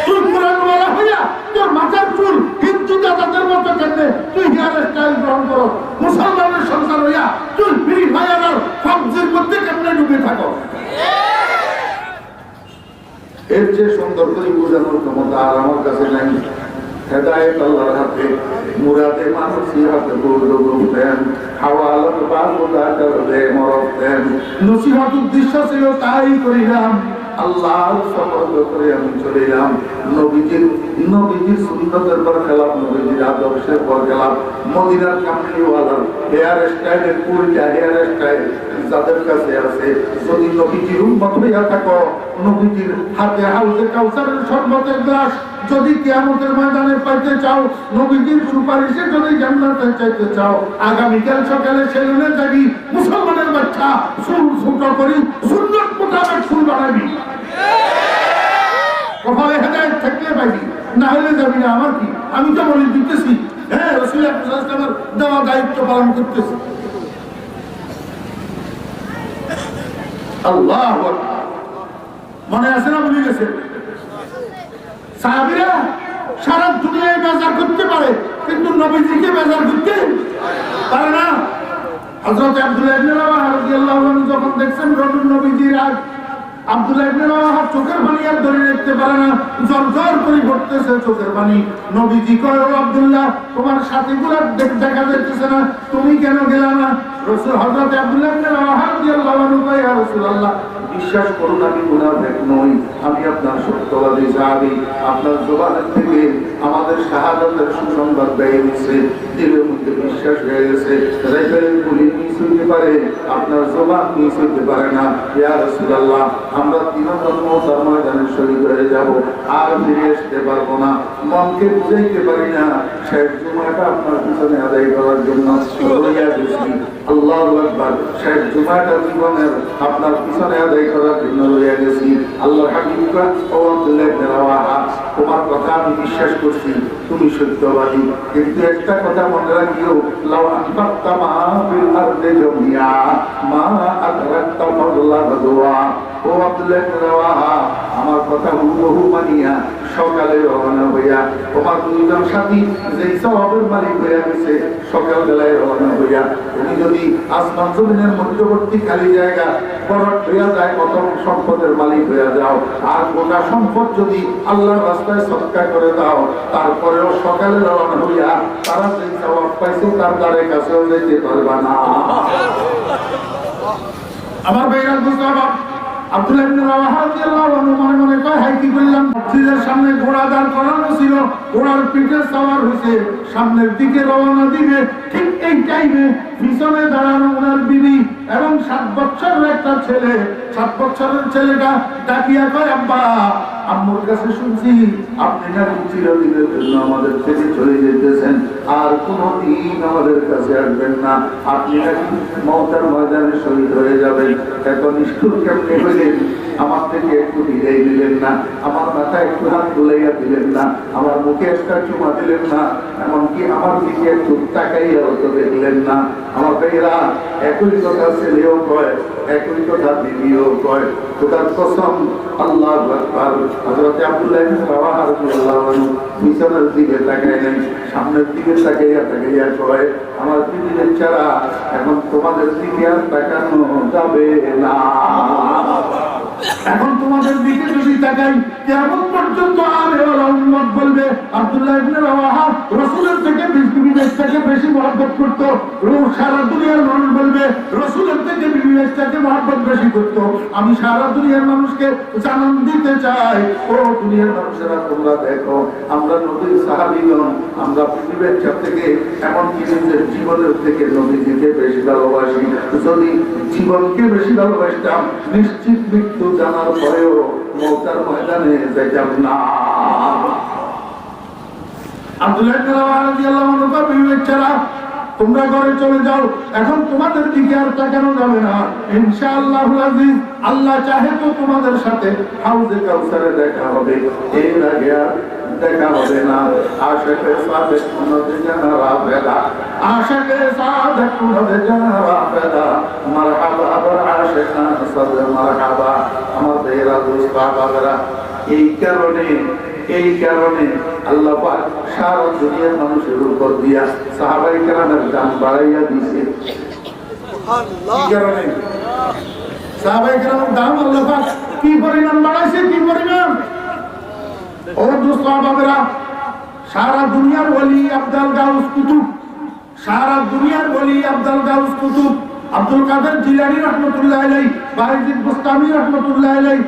তুই কোরআনওয়ালা হইয়া তোর মাথার চুল হিন্দু দাদাদের মতো কেন তুই হেয়ার স্টাইল গ্রহণ করো? মুসলমানের সন্তান হইয়া তুই ফ্রি ফায়ার আর পাবজির মধ্যে কেমনে ডুবে থাকো? এর যে সুন্দর করে বোঝানোর ক্ষমতা আর আমার কাছে নাই। হেদায়েত আল্লাহর হাতে, মুরাদে মানুষের হাতে দেন, হাওয়ালাত বারুদা করবে মরদ দেন। নসিহত উদ্দেশ্য ছিল তাই করিলাম, আল্লাহর শপথ করে আমি চলে এলাম। নবীজির সুন্নতের পর খেলাম, নবীজির আদর্শের পর খেলাম। মদিনার কামলিওয়ালার হেয়ার স্টাইলের পুরোটা হেয়ার স্টাইল যাদের কাছে আছে, যদি নবীজির উম্মত হইয়া থাকো, নবীজির হাতে হাউজে কাউসারের শরবতের গ্লাস যদি কিয়ামতের ময়দানে পাইতে চাও, নবীজির সুপারিশে যদি জান্নাতে চাইতে চাও, আগামীকাল সকালে সেলুনে যাবি, মুসলমানের বাচ্চা চুল ছোট করি সুন্নত মোতাবেক চুল বানাবি। কপালে হেদায়েত থাকলে পাইবি, না হলে যাবি না। আমার কি, আমি তো বলি দিতেছি, হ্যাঁ রাসূল সাল্লাল্লাহু আলাইহি ওয়াসাল্লামের দেওয়া দায়িত্ব পালন করতেছি। আল্লাহু আকবার। মনে আছে না? ভুলে গেছে? সাহাবীরা সারা দুনিয়ায় বাজার করতে পারে, কিন্তু নবীজিকে বাজার করতে পারে না। হযরত আব্দুল্লাহ ইবনে রাওয়াহা রাদিয়াল্লাহু আনহু যখন দেখছেন রজুল নবীজির আগ আব্দুল্লাহ ইবনে রাওয়াহা চোখের পানি আর ধরে রাখতে পারে না, জর করে পড়তেছে চোখের পানি। নবীজি কয়, ও আব্দুল্লাহ, তোমার সাথীগুলো দেখা যাইতেছে না, তুমি কেন গেলা না? রাসূল হযরত আব্দুল্লাহ ইবনে রাওয়াহা রাদিয়াল্লাহু আনহু কয়, ইয়া রাসূলুল্লাহ, বিশ্বাস করুন আমি মুনাফিক নই, আমি আপনার সত্যবাদী সাহাবী। আপনার জবান থেকে আমাদের শাহাদাতের সুসংবাদ বেরিয়ে গেছে, দিলের মধ্যে বিশ্বাস হয়ে গেছে। রাইফেলের গুলি মিস হইতে পারে, আপনার জবান মিস হইতে পারে না। ইয়া রাসূলুল্লাহ, আমরা তিনজন মওতার ময়দানে শহীদ হয়ে যাব, আর ফিরে আসতে পারবো না। মনকে বুঝাইতে পারি না, শেষ জুমাটা আপনার পিছনে আদায় করার জন্য রইয়া গেছি। আল্লাহু আকবার, শেষ জুমাটা জীবনের আপনার পিছনে আদায় করার জন্য রইয়া গেছি। আল্লাহর হাবিব কয়, ও আব্দুল্লাহ ইবনে রাওয়াহা, তোমার কথা আমি বিশ্বাস করছি, তুমি সত্যবাদী, কিন্তু একটা কথা মনে রাখিও, লাউ আনফাকতা মা ফিল আরদি জামিআ মা আদরাকতা ফাদলা দুআ। ও আব্দুল্লাহ ইবনে রাওয়াহা, আমার কথা হুবহু মানিয়া সকালে রওনা হইয়া, তোমার দুইজন সাথী যেই সওয়াবের মালিক হইয়া গেছে, সকালবেলায় রওনা হইয়া তুমি যদি আসমান জমিনের মধ্যবর্তী খালি জায়গা বরট হইয়া যায়, কত সম্পদের মালিক হইয়া যাও, আর গোটা সম্পদ যদি আল্লাহর রাস্তায় সদকা করে দাও, তারপরেও সকালে রওনা হইয়া তারা যে সওয়াব পাইছে তার দ্বারে কাছেও যেতে পারবা না। আমার ভাইরা বুঝলাম, আব্দুল্লাহ ইবনে রাওয়াহা রাদিয়াল্লাহু আনহু মনে মনে কয়, হাই কি বললাম, মসজিদের সামনে ঘোড়া দাঁড় করানো ছিল, ঘোড়ার পিঠে সওয়ার হয়েছে, সামনের দিকে রওনা দিবে। ঠিক এই টাইমে পিছনে দাঁড়ানো ওনার বিবি এবং 7 বছরের একটা ছেলে। 7 বছরের ছেলেটা ডাকিয়া কয়, আব্বা, আম্মুর কাছে শুনছি আপনি নাকি চিরদিনের জন্য আমাদের থেকে চলে যেতেছেন, আর কোনদিন আমাদের কাছে আসবেন না, আপনি নাকি মওতার ময়দানে শহীদ হয়ে যাবেন। এত নিষ্ঠুর কেমনে হইলেন? আমার থেকে একটু বিদায় দিলেন না, আমার মাথায় একটু হাত তুলাইয়া দিলেন না, আমার মুখে একটা চুমা দিলেন না, এমনকি আমার দিকে একটু তাকাইয়া তো দেখলেন না। আমার ভাইরা, একই কথা ছেলেও কয়, একই কথা বিবিও কয়। খোদার কসম, আল্লাহু আকবার, হযরত আব্দুল্লাহ ইবনে রাওয়াহা রাদিয়াল্লাহু আনহু পিছনের দিকে তাকায় নাই, সামনের দিকে তাকাইয়া কয়, আমার বিবিদের ছাড়া এখন তোমাদের দিকে আর তাকানো যাবে না। এখন তোমাদের দিকে যদি তাকাই, কিয়ামত পর্যন্ত আলেওয়ালা উম্মত বলবে, আব্দুল্লাহ ইবনে রাওয়াহা রাসূলের থেকে বিবিদের থেকে বেশি মহব্বত করত। সারা দুনিয়ার মানুষ বলবে, রাসূলের থেকে বিবিদের থেকে মহব্বত বেশি করত। আমি সারা দুনিয়ার মানুষকে জানান দিতে চাই, ও দুনিয়ার মানুষেরা, তোমরা দেখো, আমরা নবীর সাহাবীগণ, আমরা পৃথিবীর থেকে এমনকি নিজের জীবনের থেকে নবীজিকে বেশি ভালোবাসি। যদি জীবনকে বেশি ভালোবাসতাম, নিশ্চিত মৃত্যু জানার পরেও মওতার ময়দানে যেতাম না। আব্দুল্লাহ ইবনে রাওয়াহা রাদিয়াল্লাহু আনহু বিবির ছাড়া তোমরা ঘরে চলে যাও, এখন তোমাদের দিকে আর তাকানো যাবে না। ইনশাআল্লাহুল আজিজ, আল্লাহ চাহে তো তোমাদের সাথে হাউজে কাউসারে দেখা হবে, এর আগে আর দেখা হবে না। আশিকে সাদেক নদী জানারা বেলা, আশিকে সাদেক নদী জানারা বেলা, মারহাবা আবার আশিকা সাদ মারহাবা। আমাদের দোস্ত বাবারা, এই কারণে আল্লাহ পাক সারা দুনিয়ার মানুষের উপর দিয়া সাহাবায়ে কেরামের দাম বাড়াইয়া দিয়েছে। সুবহানাল্লাহ। কি কারণে? সাহাবায়ে কেরামের দাম আল্লাহ পাক কি পরিমাণ বাড়াইছে, কি পরিমাণ! ও দোস্ত বাবারা, সারা দুনিয়ার ওলি আব্দুল গাউস কুতুব, সারা দুনিয়ার ওলি আব্দুল গাউস কুতুব, আব্দুল কাদের জিলানী রাহমাতুল্লাহ আলাইহি, বায়জিদ বুস্তামি রাহমাতুল্লাহ আলাইহি,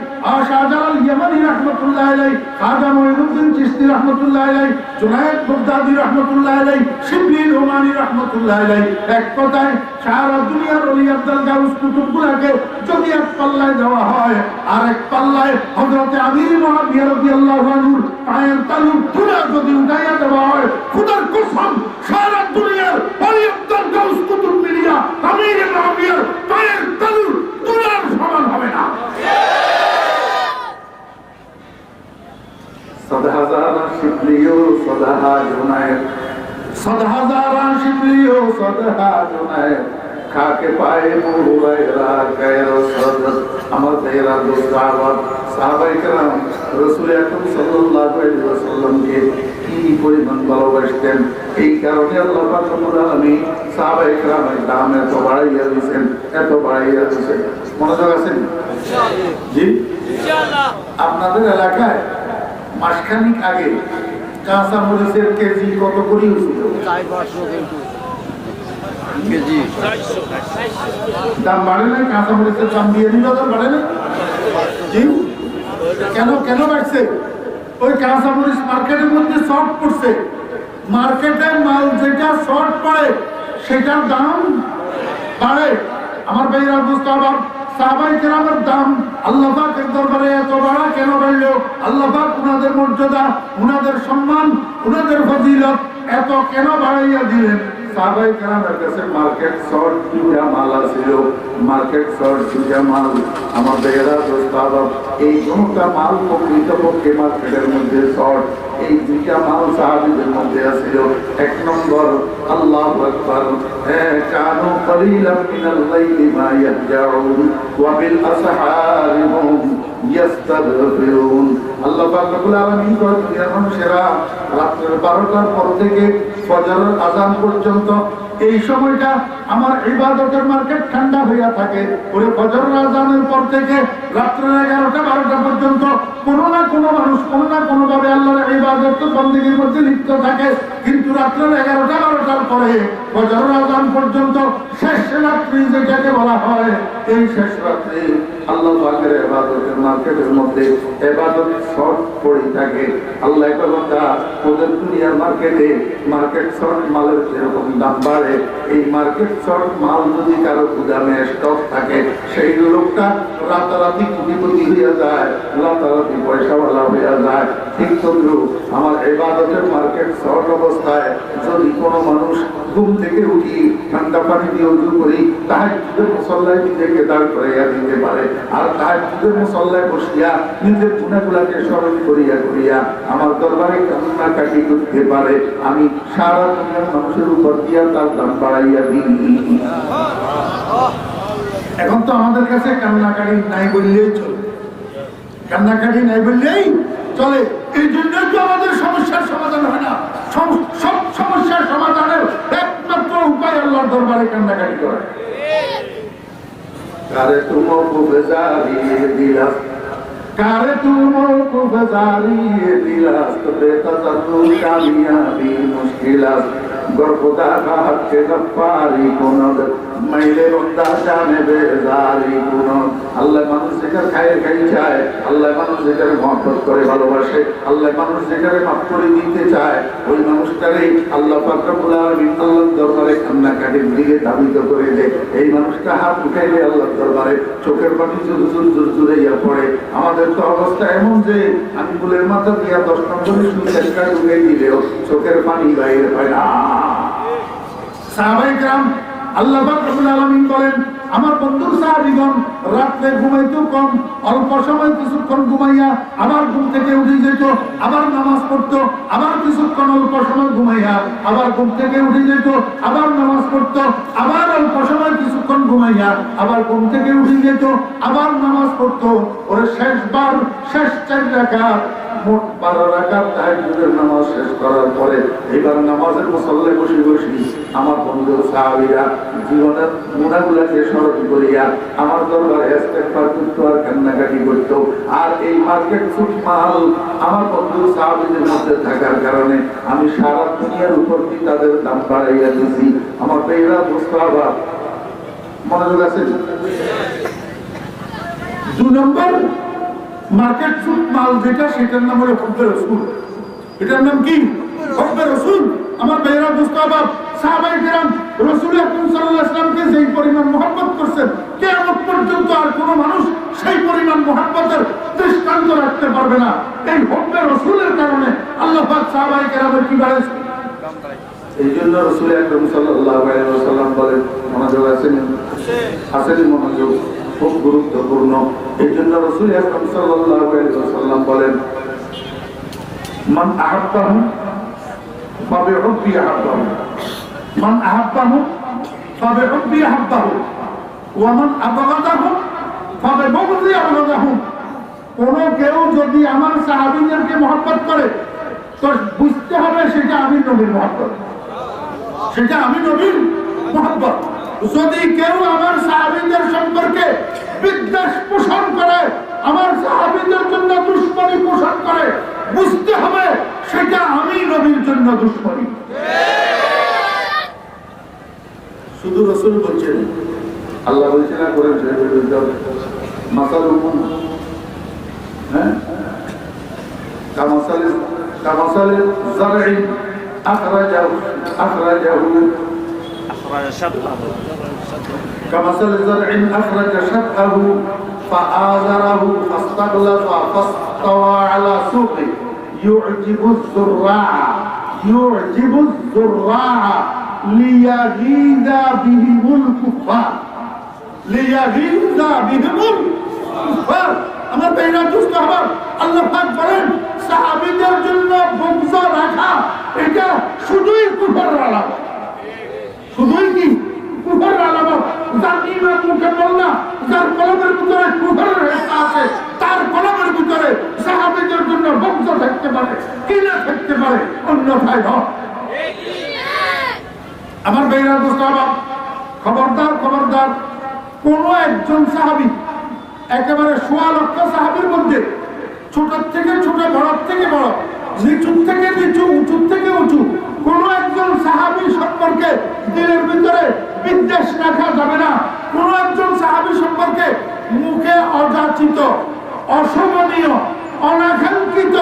শাহজালাল ইয়ামানি রাহমাতুল্লাহ আলাইহি, খাজা মুঈনুদ্দিন চিশতি রাহমাতুল্লাহ আলাইহি, জুনায়েদ বাগদাদি রাহমাতুল্লাহ আলাইহি, শিবলি নোমানী রাহমাতুল্লাহ আলাইহি, এক কথায় সারা দুনিয়ার ওলি আব্দুল গাউস কুতুবগুলোকে যদি এক পাল্লায় দেওয়া হয়, আর এক পাল্লায় হযরত আমির মুআবিয়া রাদিয়াল্লাহু আনহুর পায়ের তালু তুলে যদি উঠাইয়া দেওয়া হয়, খোদার কসম, সারা দুনিয়ার ওলি আব্দুল গাউস কুতুব মিলিয়া আমির মুআবিয়ার পায়ের তালু তুলার সমান হবে না। সদহাজারা শিবলিও সদহা জুনায়েদ, সদহাজারা শিবলিও সদহা জুনায়েদ, খাকে পায়ে মুহুরাইরা গায়ের সদর আমার ভাইয়েরা সাহাবায়ে কেরাম রাসূল আকরাম সাল্লাল্লাহু আলাইহি ওয়াসাল্লামকে কি পরিমাণ ভালোবাসতেন। এই কারণে আল্লাহ পাক রব্বুল আলামিন সাহাবায়ে কেরামের দাম এত বাড়াইয়া দিয়েছেন, এত বাড়াইয়া দিয়েছেন। মনোযোগ আছেন? জি ইনশাআল্লাহ। আপনাদের এলাকায় মাসখানিক আগে কাঁচা মরিচের কেজি কত করে ছিল? কেজি দাম বাড়ে নাই? কাঁচা মরিচের দাম দিয়ে দিল, বাড়ে না? জি কেন কেন বাড়ছে? ওই কাঁচা মরিচ মার্কেটের মধ্যে শর্ট পড়ছে। মার্কেটে মাল যেটা শর্ট পড়ে সেটার দাম বাড়ে। আমার ভাইরা বুঝতে হবে, সাহাবায়ে কেরামের দাম আল্লাহ পাকের দরবারে এত বাড়া কেন বাড়লো? আল্লাহ পাক উনাদের মর্যাদা, উনাদের সম্মান, উনাদের ফজিলত এত কেন বাড়াইয়া দিলেন? সাহাবায়ে কেরামের কাছে মার্কেট শর্ট দুইটা মাল ছিল, মার্কেট শর্ট দুইটা মাল। আমার ভাইরা বুঝতে হবে, এই দুটা মাল প্রকৃতপক্ষে মার্কেটের মধ্যে শর্ট। এই দুইটা মাল সাহাবীদের মধ্যে ছিল। এক নম্বর আল্লাহু আকবার, কানু কলিলাম মিনাল লাইলি মা ইয়াহজাউন ওয়া বিল আসহারি হুম ইস্তাগফিরুন। আল্লাহ পাক রব্বুল আলামিন করেন মানুষেরা রাতের 12টার পর থেকে ফজরের আযান পর্যন্ত এই সময়টা আমার ইবাদতের মার্কেট ঠান্ডা হইয়া থাকে। ওরে ফজরের আযানের পর থেকে রাত্রের 11টা 12টা পর্যন্ত কোনো না কোনো মানুষ কোনো না কোনো ভাবে আল্লাহর ইবাদত বندگির মধ্যে লিপ্ত থাকে। কিন্তু রাত্রের 11টা 12টার পরে ফজরের আযান পর্যন্ত শেষ রাত্রি যেটাকে বলা হয়, এই শেষ রাত্রি আল্লাহ পাকের ইবাদতের মার্কেটের মধ্যে ইবাদত শর্ট পড়ে থাকে। আল্লাহ কথা ওদের দুনিয়ার মার্কেটে মার্কেট শর্ট মালের যেরকম দাম বাড়ে, এই মার্কেট শর্ট মাল যদি কারো গুদামে স্টক থাকে, সেই লোকটা রাতারাতি কোটিপতি হইয়া যায়, রাতারাতি পয়সাওয়ালা হইয়া যায়। ঠিক তদ্রুপ আমার ইবাদতের মার্কেট শর্ট অবস্থায় যদি কোনো মানুষ ঘুম থেকে উঠি ঠান্ডা পানি দিয়ে উজু করি, তাহাজ্জুদের মুসল্লায় নিজেকে দাঁড় করাইয়া দিতে পারে, আর তাহাজ্জুদের মুসল্লায় বসিয়া নিজের গুনাহগুলোকে স্মরণ করিয়া করিয়া আমার দরবারে কান্নাকাটি করতে পারে, আমি সারা দুনিয়ার মানুষের উপর দিয়া তার দাম বাড়াইয়া দিই। এখন তো আমাদের কাছে কান্নাকাটি নাই বললেই চলে, কান্নাকাটি নাই বললেই চলে। এই জন্য তো আমাদের সমস্যার সমাধান হয় না। সব সমস্যার সমাধানের একমাত্র উপায় আল্লাহর দরবারে কান্নাকাটি করা। কারে তুমো কুফজারিয়ে দিলাস, কারে তুমো কুফজারিয়ে দিলাস, তো বেতাজাতু কামিয়াবি মুশকিলাস, গরফুদা কাহাত কে গফারি কুনদ, মাইলে বন্দা জানে বেজারি কুনদ। আল্লাহ মানুষ যেটার খায় খাই চায়, আল্লাহ মানুষ যেটার মহব্বত করে ভালোবাসে, আল্লাহ মানুষ যেটারে মাফ করে দিতে চায়, ওই মানুষটারই আল্লাহ পাক রব্বুল আলামিন আল্লাহর দরবারে কান্নাকাটির দিকে ধাবিত করে দেয়। এই মানুষটা হাত উঠাইলে আল্লাহর দরবারে চোখের পানি জুড়াইয়া পড়ে। আমাদের তো অবস্থা এমন যে আঙ্গুলের মাথা দিয়া 10 নম্বরের সুই একটা ঢুকাই দিলেও চোখের পানি বাইরে হয় না। সাহাবায়ে কেরাম আল্লাহ পাক রব্বুল আলামিন বলেন, আমার বন্ধুর সাহাবীগণ রাতে ঘুমাইতো কম, অল্প সময় কিছুক্ষণ ঘুমাইয়া আবার ঘুম থেকে উঠে যেত, আবার নামাজ পড়তো, আবার কিছুক্ষণ অল্প সময় ঘুমাইয়া আবার ঘুম থেকে উঠে যেত, আবার নামাজ পড়তো, আবার অল্প সময় কিছুক্ষণ ঘুমাইয়া আবার ঘুম থেকে উঠে যেত, আবার নামাজ পড়তো। ওরে শেষবার শেষ 4 রাকাত মোট 12 রাকাত তাহাজ্জুদের নামাজ শেষ করার পরে এবার নামাজের মুসল্লায় বসে বসে আমার বন্ধু সাহাবীরা জীবনের গুনাহগুলোকে স্মরণ করিয়া আমার দরবারে ইস্তেগফার করত আর কান্নাকাটি করত। আর এই মার্কেট ফুট মাল আমার বন্ধু সাহাবীদের মধ্যে থাকার কারণে আমি সারা দুনিয়ার উপর দিয়ে তাদের দাম বাড়াইয়া দিয়েছি। আমার ভাইরা মুস্তাফা মনোযোগ আছে? 2 নম্বর মার্কেট ফুট মাল যেটা, সেটার নাম হলো হুব্বে রাসূল। এটার নাম কি? হুব্বে রাসূল। আমার ভাইরা মুস্তাফা সাহাবায়ে কেরাম রাসূল আকরাম সাল্লাল্লাহু আলাইহি ওয়াসাল্লামকে যেই পরিমাণ মহব্বত করছেন, কিয়ামত পর্যন্ত আর কোনো মানুষ সেই পরিমাণ মহব্বতের দৃষ্টান্ত রাখতে পারবে না। এই হুব্বে রাসূলের কারণে আল্লাহ পাক সাহাবায়ে কেরামের কি বাড়াইছে। এই জন্য রাসূল আকরাম সাল্লাল্লাহু আলাইহি ওয়াসাল্লাম বলেন, মনোযোগ আছে? আসলে মনোযোগ খুব গুরুত্বপূর্ণ। এই জন্য রাসূল আকরাম সাল্লাল্লাহু আলাইহি ওয়াসাল্লাম বলেন, মান আহাব্বাহু ফাবিহুব্বি আহাব্বাহু, মান আহাব্বাহু فبحبي أحبه ومن أبغضه فببغضي أبغضه। কোন কেউ যদি আমার সাহাবীদেরকে মহব্বত করে তো বুঝতে হবে সেটা আমি নবীর মহব্বত, সেটা আমি নবীর মহব্বত। যদি কেউ আমার সাহাবীদের সম্পর্কে বিদ্বেষ পোষণ করে, আমার সাহাবীদের জন্য দুশমনী পোষণ করে, বুঝতে হবে সেটা আমি নবীর জন্য দুশমনী। শুধু রাসূল বলছেন, আল্লাহ বলছেন না করেছেন মাসালুকুম كمثل زرع أخرج شطأه فآزره فاستغلظ فاستوى على سوقه يعجب الزراع ليغيظ بهم الكفار আমার ভাইরা দুষ্ট হবার আল্লাহ পাক বলেন সাহাবীদের জন্য বংশ রাখা এটা শুধুই কুফরের আলামত, শুধুই কি কুফরের আলামত। যার ঈমান মুখে বল না, যার কলমের ভিতরে কুফরের রেখা আছে, তার কলমের ভিতরে সাহাবীদের জন্য বংশ থাকতে পারে কি না থাকতে পারে, অন্যথায় নয়। আমার ভাইরা দুষ্ট হবার খবরদার খবরদার, কোন একজন সাহাবী একেবারে ১৬ লক্ষ সাহাবীর মধ্যে ছোট থেকে ছোট, বড় থেকে বড়, নিচু থেকে নিচু, উঁচু থেকে উঁচু, কোন একজন সাহাবী সম্পর্কে দিলের ভিতরে বিদ্বেষ রাখা যাবে না। কোন একজন সাহাবী সম্পর্কে মুখে অযাচিত, অশোভনীয়, অনাকাঙ্ক্ষিত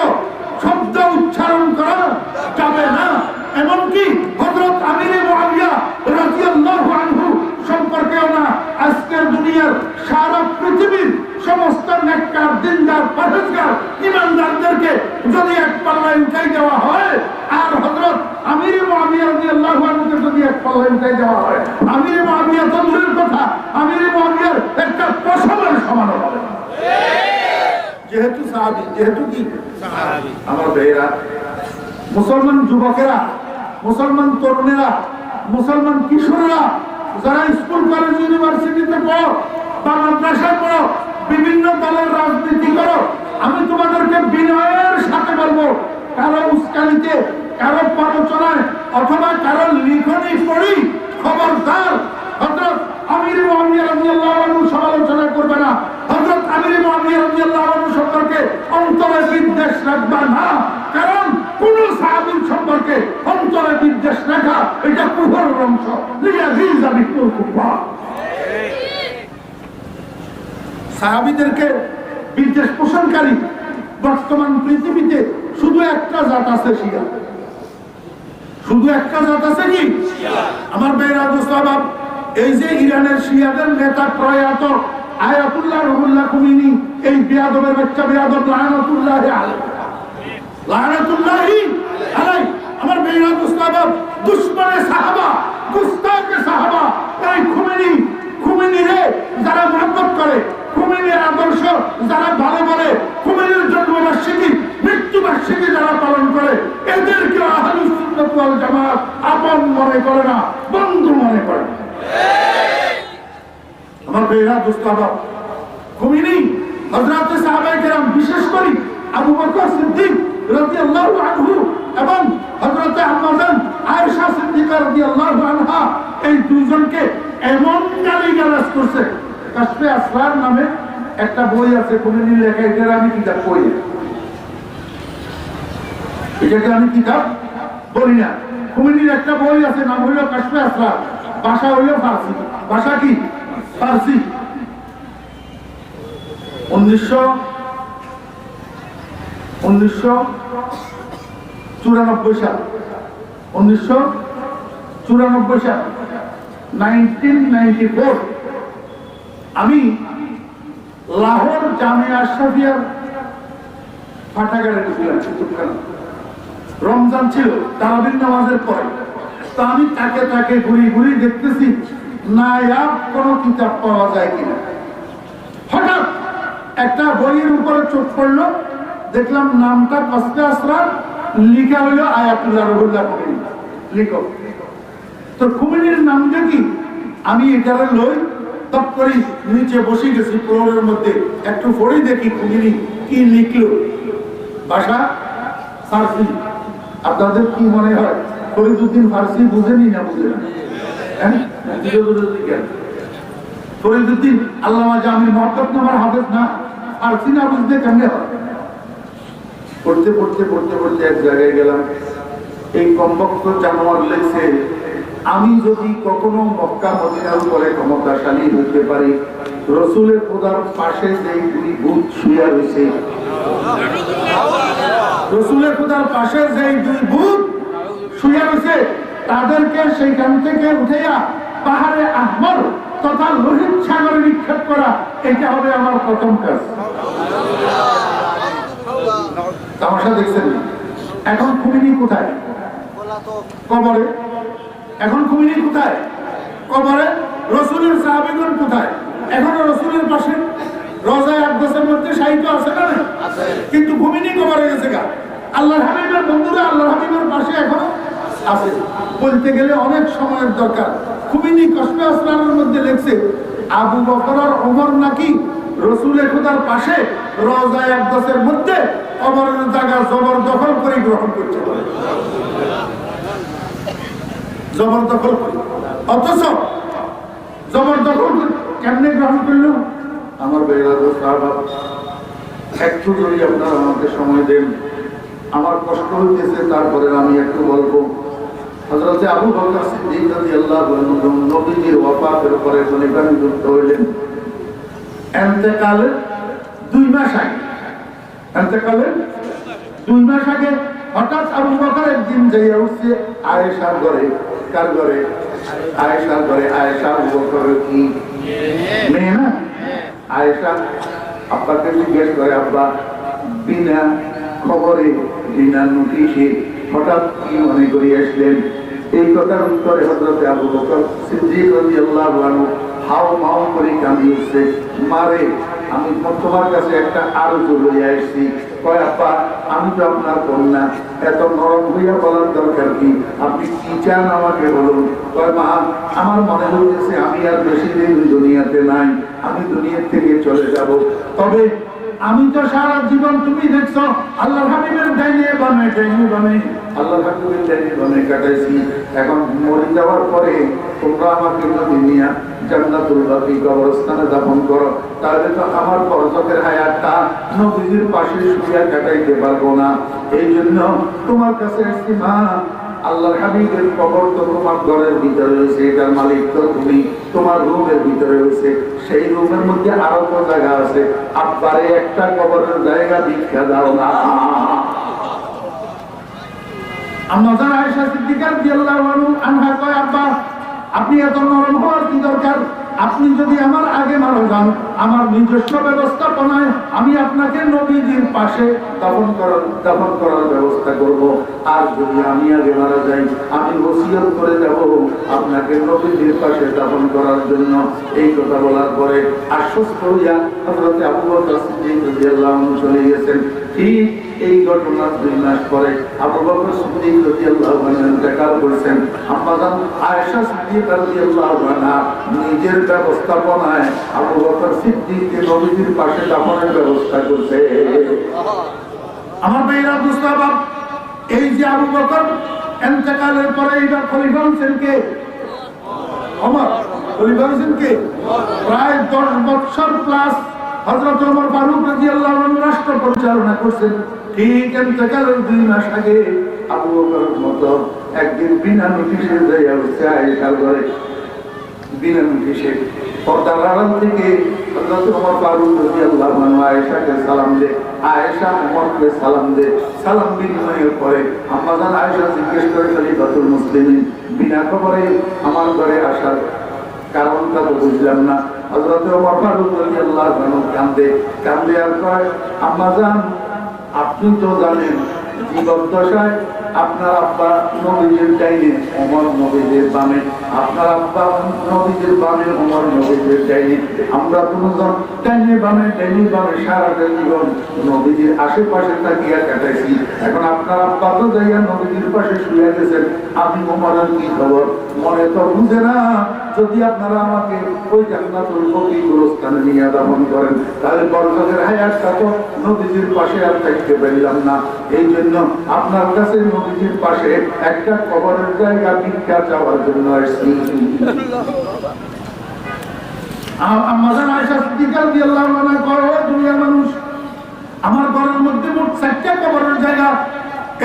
শব্দ উচ্চারণ করা যাবে না। এমনকি হযরত আমিরে মুআবিয়া রাদিয়াল্লাহু আনহু সম্পর্কেও না। আজকের দুনিয়ার সারা পৃথিবীর সমস্ত নেককার, দিনদার, পরহেজগার, ঈমানদারদেরকে যদি এক পাল্লায় উঠাই দেওয়া হয়, আর হযরত আমিরে মুআবিয়া রাদিয়াল্লাহু আনহুকে যদি এক পাল্লায় উঠাই দেওয়া হয়, আমিরে মুআবিয়া তো দূরের কথা, আমিরে মুআবিয়ার একটা পশমের সমান হবে। যেহেতু সাহাবী, যেহেতু কি সাহাবী। আমার ভাইরা, মুসলমান যুবকেরা, মুসলমান তরুণেরা, মুসলমান কিশোররা, যারা স্কুল কলেজ ইউনিভার্সিটিতে পড়ো বা মাদ্রাসায় পড়ো, বিভিন্ন দলের রাজনীতি করো, আমি তোমাদেরকে বিনয়ের সাথে বলবো, কারো উস্কানিতে, কারো প্ররোচনায় অথবা কারো লিখনি পড়ি খবরদার হযরত আমির মুআবিয়া রাদিয়াল্লাহু আনহু সমালোচনা করবে না। হযরত আমির মুআবিয়া রাদিয়াল্লাহু আনহু সম্পর্কে অন্তরে বিদ্বেষ রাখবা না, কারণ কোন সাহাবীর সম্পর্কে অন্তরে বিদ্বেষ রাখা এটা কুফরের অংশ। লিয়াযিযা বিকুল কুফার। সাহাবীদেরকে বিদ্বেষ পোষণকারী বর্তমান পৃথিবীতে শুধু একটা জাত আছে, শিয়া। শুধু একটা জাত আছে, কি? আমার ভাইরা দোস্তাবাব, এই যে ইরানের শিয়াদের নেতা প্রয়াত আয়াতুল্লাহ রুহুল্লাহ খুমেনি, এই বেয়াদবের বাচ্চা বেয়াদব লানাতুল্লাহি আলাইহি, লানাতুল্লাহি আলাইহি। আমার ভাইরা দোস্তাবাব, দুশমনে সাহাবা, গুস্তাখে সাহাবা, এই খুমেনিরে যারা মহব্বত করে, খুমেনির আদর্শ যারা ভালো বলে, খুমেনির জন্মবার্ষিকী, মৃত্যুবার্ষিকী যারা পালন করে, এদেরকে আহলুস সুন্নাত ওয়াল জামাত আপন মনে করে না, বন্ধু মনে করে। আমার ভাইরা দোস্তাবাব, খুমেনি হযরত সাহাবায়ে কেরাম, বিশেষ করে আবু বকর সিদ্দিক রাদিয়াল্লাহু আনহু এবং হযরত আম্মাজান আয়েশা সিদ্দিকা রাদিয়াল্লাহু আনহা, এই দুইজনকে এমন গালিগালাজ করছে। কাশফে আসরার নামে একটা বই আছে, খুমেনি লেখা, এটার আমি কিতাব পড়ি, এটাকে আমি কিতাব বলি না। খুমেনির একটা বই আছে, নাম হইল কাশফে আসরার, ভাষা হইল ফার্সি। ভাষা কি? ফার্সি। 1994 সাল, 1994 সাল, 1994 আমি লাহোর জামিয়া আশরাফিয়ার পাঠাগারে ঢুকলাম। রমজান ছিল, তারাবির নামাজের পরে। তো আমি তাকে ঘুরি ঘুরি দেখতেছি নায়াব কোন কিতাব পাওয়া যায় কিনা। হঠাৎ একটা বইয়ের উপরে চোখ পড়লো, দেখলাম নামটা কাশফে আসরার, লিখা হইল আয়াতুল্লাহ রুহুল্লাহ খুমেনি লেখক। তো খুমেনির নাম দেখি আমি এটারে লই তপ করি নিচে বসে গেছি ফ্লোরের মধ্যে, একটু পড়ি দেখি খুঁজিনি কি লিখলো। ভাষা ফার্সি। আপনাদের কি মনে হয় ফরিদুদ্দিন ফার্সি বুঝেনি না বুঝে না? ফরিদুদ্দিন আল্লামা জামিল মহব্বত নামার হাফেজ না, ফার্সি না বুঝতে কেমনে হয়? পড়তে পড়তে পড়তে পড়তে এক জায়গায় গেলাম, এই কমবক্ত জানোয়ার লেগছে, আমি যদি কখনো মক্কা মদিনার উপরে ক্ষমতাশালী হতে পারি, রসুলের খোদার পাশে যে দুই ভূত শুয়ে রয়েছে, রসুলের খোদার পাশে যে দুই ভূত শুয়ে রয়েছে, তাদেরকে সেইখান থেকে উঠেয়া পাহাড়ে আহমর তথা লোহিত সাগরে নিক্ষেপ করা, এটা হবে আমার প্রথম কাজ। তামাশা দেখছেন? এখন খুমিনি কোথায়? কবরে। এখন খুমিনি কোথায়? কবরে। রসুলের সাহাবীগণ কোথায়? এখনো রসুলের পাশে রওজায়ে আকদাসের মধ্যে শায়িত আছে না? কিন্তু খুমিনি কবরে গেছে গা। আল্লাহর হাবিবের বন্ধুরা আল্লাহর হাবিবের পাশে এখনো আছে। বলতে গেলে অনেক সময়ের দরকার। খুমিনি কসমে আসরারের মধ্যে লেখছে, আবু বকর আর ওমর নাকি রসুলের খোদার পাশে রওজায়ে আকদাসের মধ্যে কবরের জায়গা জবরদখল করে গ্রহণ করতে পারে। জবরদখল করে, অথচ জবরদখল কেমনে গ্রহণ করল? আমার বেলাদুর সাহেব, একটু যদি আপনারা আমাকে সময় দেন, আমার কষ্ট হইতেছে, তারপরে আমি একটু বলবো। হযরত আবু বকর সিদ্দিক রাদিয়াল্লাহু আনহু নবীজির ওয়াফাতের পরে খলিফা নিযুক্ত হইলেন। ইন্তেকালের 2 মাস আগে, ইন্তেকালের 2 মাস আগে হঠাৎ আবু বকর একদিন যাইয়া উঠছে আয়েশার ঘরে। কার ঘরে? আয়েশার ঘরে। আয়েশা আবু বকরের কি মেয়ে না? আয়েশা আব্বাকে জিজ্ঞেস করে, আব্বা বিনা খবরে বিনা নোটিশে হঠাৎ কি মনে করে আসলেন? এই কথার উত্তরে হযরত আবু বকর সিদ্দিক রাদিয়াল্লাহু আনহু হাও মাও করে কাঁদিয়েছে, মারে আমি তোমার কাছে একটা আরজ লইয়া আসছি। কয়, আব্বা আমি তো আপনার কন্যা, এত নরম হইয়া বলার দরকার কি? আপনি কি চান আমাকে বলুন। কয়, মা আমার মনে হইতেছে আমি আর বেশি দিন দুনিয়াতে নাই, আমি দুনিয়া থেকে চলে যাব। তবে আমি তো সারা জীবন তুমি দেখছো আল্লাহর হাবিবের ডাইনে বামে ডাইনে বামে আল্লাহর হাবিবের ডাইনে বামে কাটাইছি। এখন মরে যাওয়ার পরে তোমরা আমাকে যদি নিয়া জান্নাতুল বাকি কবরস্থানে দাফন করো, তাহলে তো আমার বরকতের হায়াতটা নবীজির পাশে শুয়ে কাটাইতে পারবো না। এই জন্য তোমার কাছে আসছি মা, আল্লাহর হাবিবের কবর তো তোমার ঘরের ভিতরে রয়েছে, এটার মালিক তো তুমি, তোমার রুমের ভিতরে রয়েছে, সেই রুমের মধ্যে আরো তো জায়গা আছে, আব্বারে একটা কবরের জায়গা ভিক্ষা দাও না। আম্মা জান আয়েশা সিদ্দিকা রাদিয়াল্লাহু আনহা কয়, আব্বা আপনি এত নরম হওয়ার কি দরকার? আপনি যদি আমার আগে মারা যান, আমার নিজস্ব ব্যবস্থাপনায় আমি আপনাকে নবীজির পাশে দাফন করার ব্যবস্থা করব। আর যদি আমি আগে মারা যাই, আমি ওসিয়ত করে যাব আপনাকে নবীজির পাশে দাফন করার জন্য। এই কথা বলার পরে আশ্বস্ত হইয়া হযরত আবু বকর সিদ্দিক রাদিয়াল্লাহু আনহু চলে গেছেন। ঠিক এই ঘটনার 2 মাস পরে আবু বকর সিদ্দিক রাদিয়াল্লাহু আনহু ইন্তেকাল করেছেন। আম্মা জান আয়েশা সিদ্দিকা রাদিয়াল্লাহু আনহা নিজের ব্যবস্থাপনায় আবু বকর সিদ্দিককে নবীজির পাশে দাফনের ব্যবস্থা করছে। আমার ভাইরা মুস্তাফা, এই যে আবু বকর ইন্তেকালের পরে এইবার খলিফা হচ্ছেন কে? ওমর। খলিফা হচ্ছেন কে? প্রায় 10 বছর প্লাস হযরত ওমর ফারুক রাদিয়াল্লাহু আনহু রাষ্ট্র পরিচালনা করছেন। ঠিক ইন্তেকালের 2 মাস আগে আবু বকরের মতো একদিন বিনা নোটিশে যাইয়া উঠছে আয়েশার ঘরে। বিনা নোটিশে পর্দার আড়াল থেকে হযরত ওমর ফারুক রাদিয়াল্লাহু আনহু আয়েশাকে সালাম দে, আয়েশা ওমরকে সালাম দে। সালাম বিনিময়ের পরে আম্মা জান আয়েশা জিজ্ঞেস করে, খলিফাতুল মুসলিমিন বিনা খবরে আমার ঘরে আসার কারণটা তো বুঝলাম না। হযরত ওমর ফারুক রাদিয়াল্লাহু আনহু কান্দে আর কয়, আম্মা জান আপনি তো জানেন জীবদ্দশায় আপনার আব্বা নবীজির ডাইনে, ওমর নবীজির বামে, আপনার আব্বা নবীজির বামে, ওমর নবীজির ডাইনে, আমরা দুজন ডাইনে বামে সারাটা জীবন নবীজির আশেপাশে তাকিয়া কাটাইছি। এখন আপনার আব্বা তো যাইয়া নবীজির পাশে শুয়ে গেছেন, আমি ওমরের কি খবর? মনে তো বুঝে না যদি আপনারা আমাকে ওই জান্নাতুল বকী গোরস্থানে নিয়ে দাফন করেন, তাহলে বরজাখের হায়াতটা তো নবীজির পাশে আর থাকতে পারলাম না। এই জন্য আপনার কাছে নবীজির পাশে একটা কবরের জায়গা ভিক্ষা চাওয়ার জন্য আসছি। আমাদের আয়েশা সিদ্দিকা রাদিয়াল্লাহু আনহা কয়, দুনিয়ার মানুষ, আমার ঘরের মধ্যে মোট 4টা কবরের জায়গা।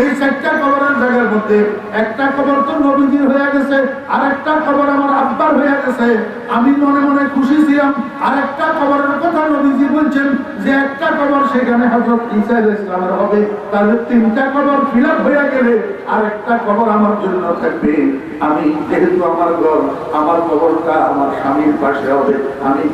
এই 4টা কবরের জায়গার মধ্যে একটা কবর তো নবীজির হয়ে গেছে, আর একটা কবর আমার আব্বার হয়ে গেছে। আমি মনে মনে খুশি ছিলাম। আর একটা কবরের কথা নবীজি বলছেন যে একটা কবর সেখানে হযরত ঈসা আলাইহিস সালামের হবে, তাহলে 3টা কবর ফিল আপ হয়ে গেলে আর একটা কবর আমার জন্য থাকবে। আমি যেহেতু আমার ঘর, আমার কবরটা আমার স্বামীর পাশে হবে, আমি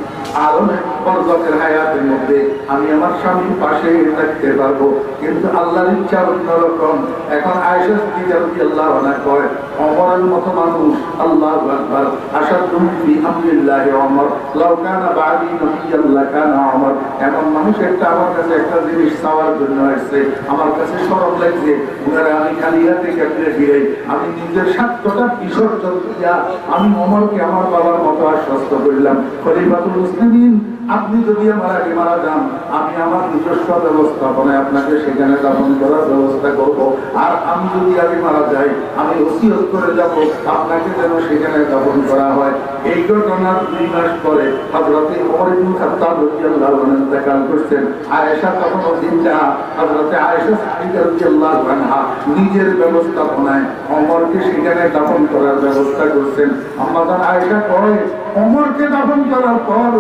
আলমে বরজাখের হায়াতের মধ্যে আমি আমার স্বামীর পাশে থাকতে পারবো। কিন্তু আল্লাহর ইচ্ছা অন্যরকম। এখন আয়েশা সিদ্দিকা রাদিয়াল্লাহু আনহা কয়, ওমরের মতো মানুষ, আল্লাহু আকবার, আশাদু ফি আমরিল্লাহি ওমর, লাউ কানা বাদি নবিয়্যান লাকানা ওমর। এমন মানুষ একটা আমার কাছে একটা জিনিস চাওয়ার জন্য আসছে, আমার কাছে শরম লাগছে, উনারা আমি খালি হাতে কেমনে ফিরে, আমি নিজের স্বার্থটা বিসর্জন দিয়া আমি ওমরকে আমার বাবার মতো আশ্বস্ত করলাম, খলিফাতুল মুসলিমিন, আপনি যদি আমার আগে মারা যান, আমি আমার নিজস্ব ব্যবস্থাপনায় আপনাকে সেখানে দাফন করার ব্যবস্থা করব। আর আমি যদি আগে মারা যাই, আমি ওসিয়ত করে যাব আপনাকে যেন সেখানে দাফন করা হয়। এই ঘটনার 2 মাস পরে হযরত ওমর ইবনে খাত্তাব রাদিয়াল্লাহু আনহু ইন্তেকাল করছেন। আয়েশা তখন জিন্দা। হযরত আয়েশা সিদ্দিকা রাদিয়াল্লাহু আনহা নিজের ব্যবস্থাপনায় ওমরকে সেখানে দাফন করার ব্যবস্থা করছেন। আম্মা জান আয়েশা কয়, ওমরকে দাফন করার পর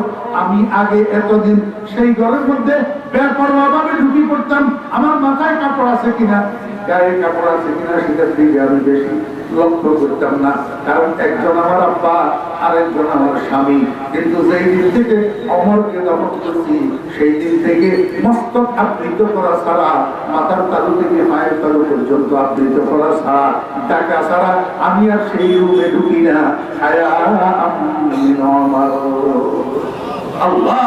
আমি আগে এতদিন সেই ঘরের মধ্যে বেপরোয়াভাবে ঢুকি পড়তাম, আমার মাথায় কাপড় আছে কিনা, গায়ে কাপড় আছে কিনা, সেটার দিকে আমি বেশি লক্ষ্য করতাম না, কারণ একজন আমার আব্বা আর একজন আমার স্বামী। কিন্তু যেই দিন থেকে ওমরকে দাফন করছি, সেই দিন থেকে মস্তক আবৃত করা ছাড়া, মাথার তালু থেকে পায়ের তালু পর্যন্ত আবৃত করা ছাড়া, টাকা ছাড়া আমি আর সেই রুমে ঢুকি না। আল্লাহ,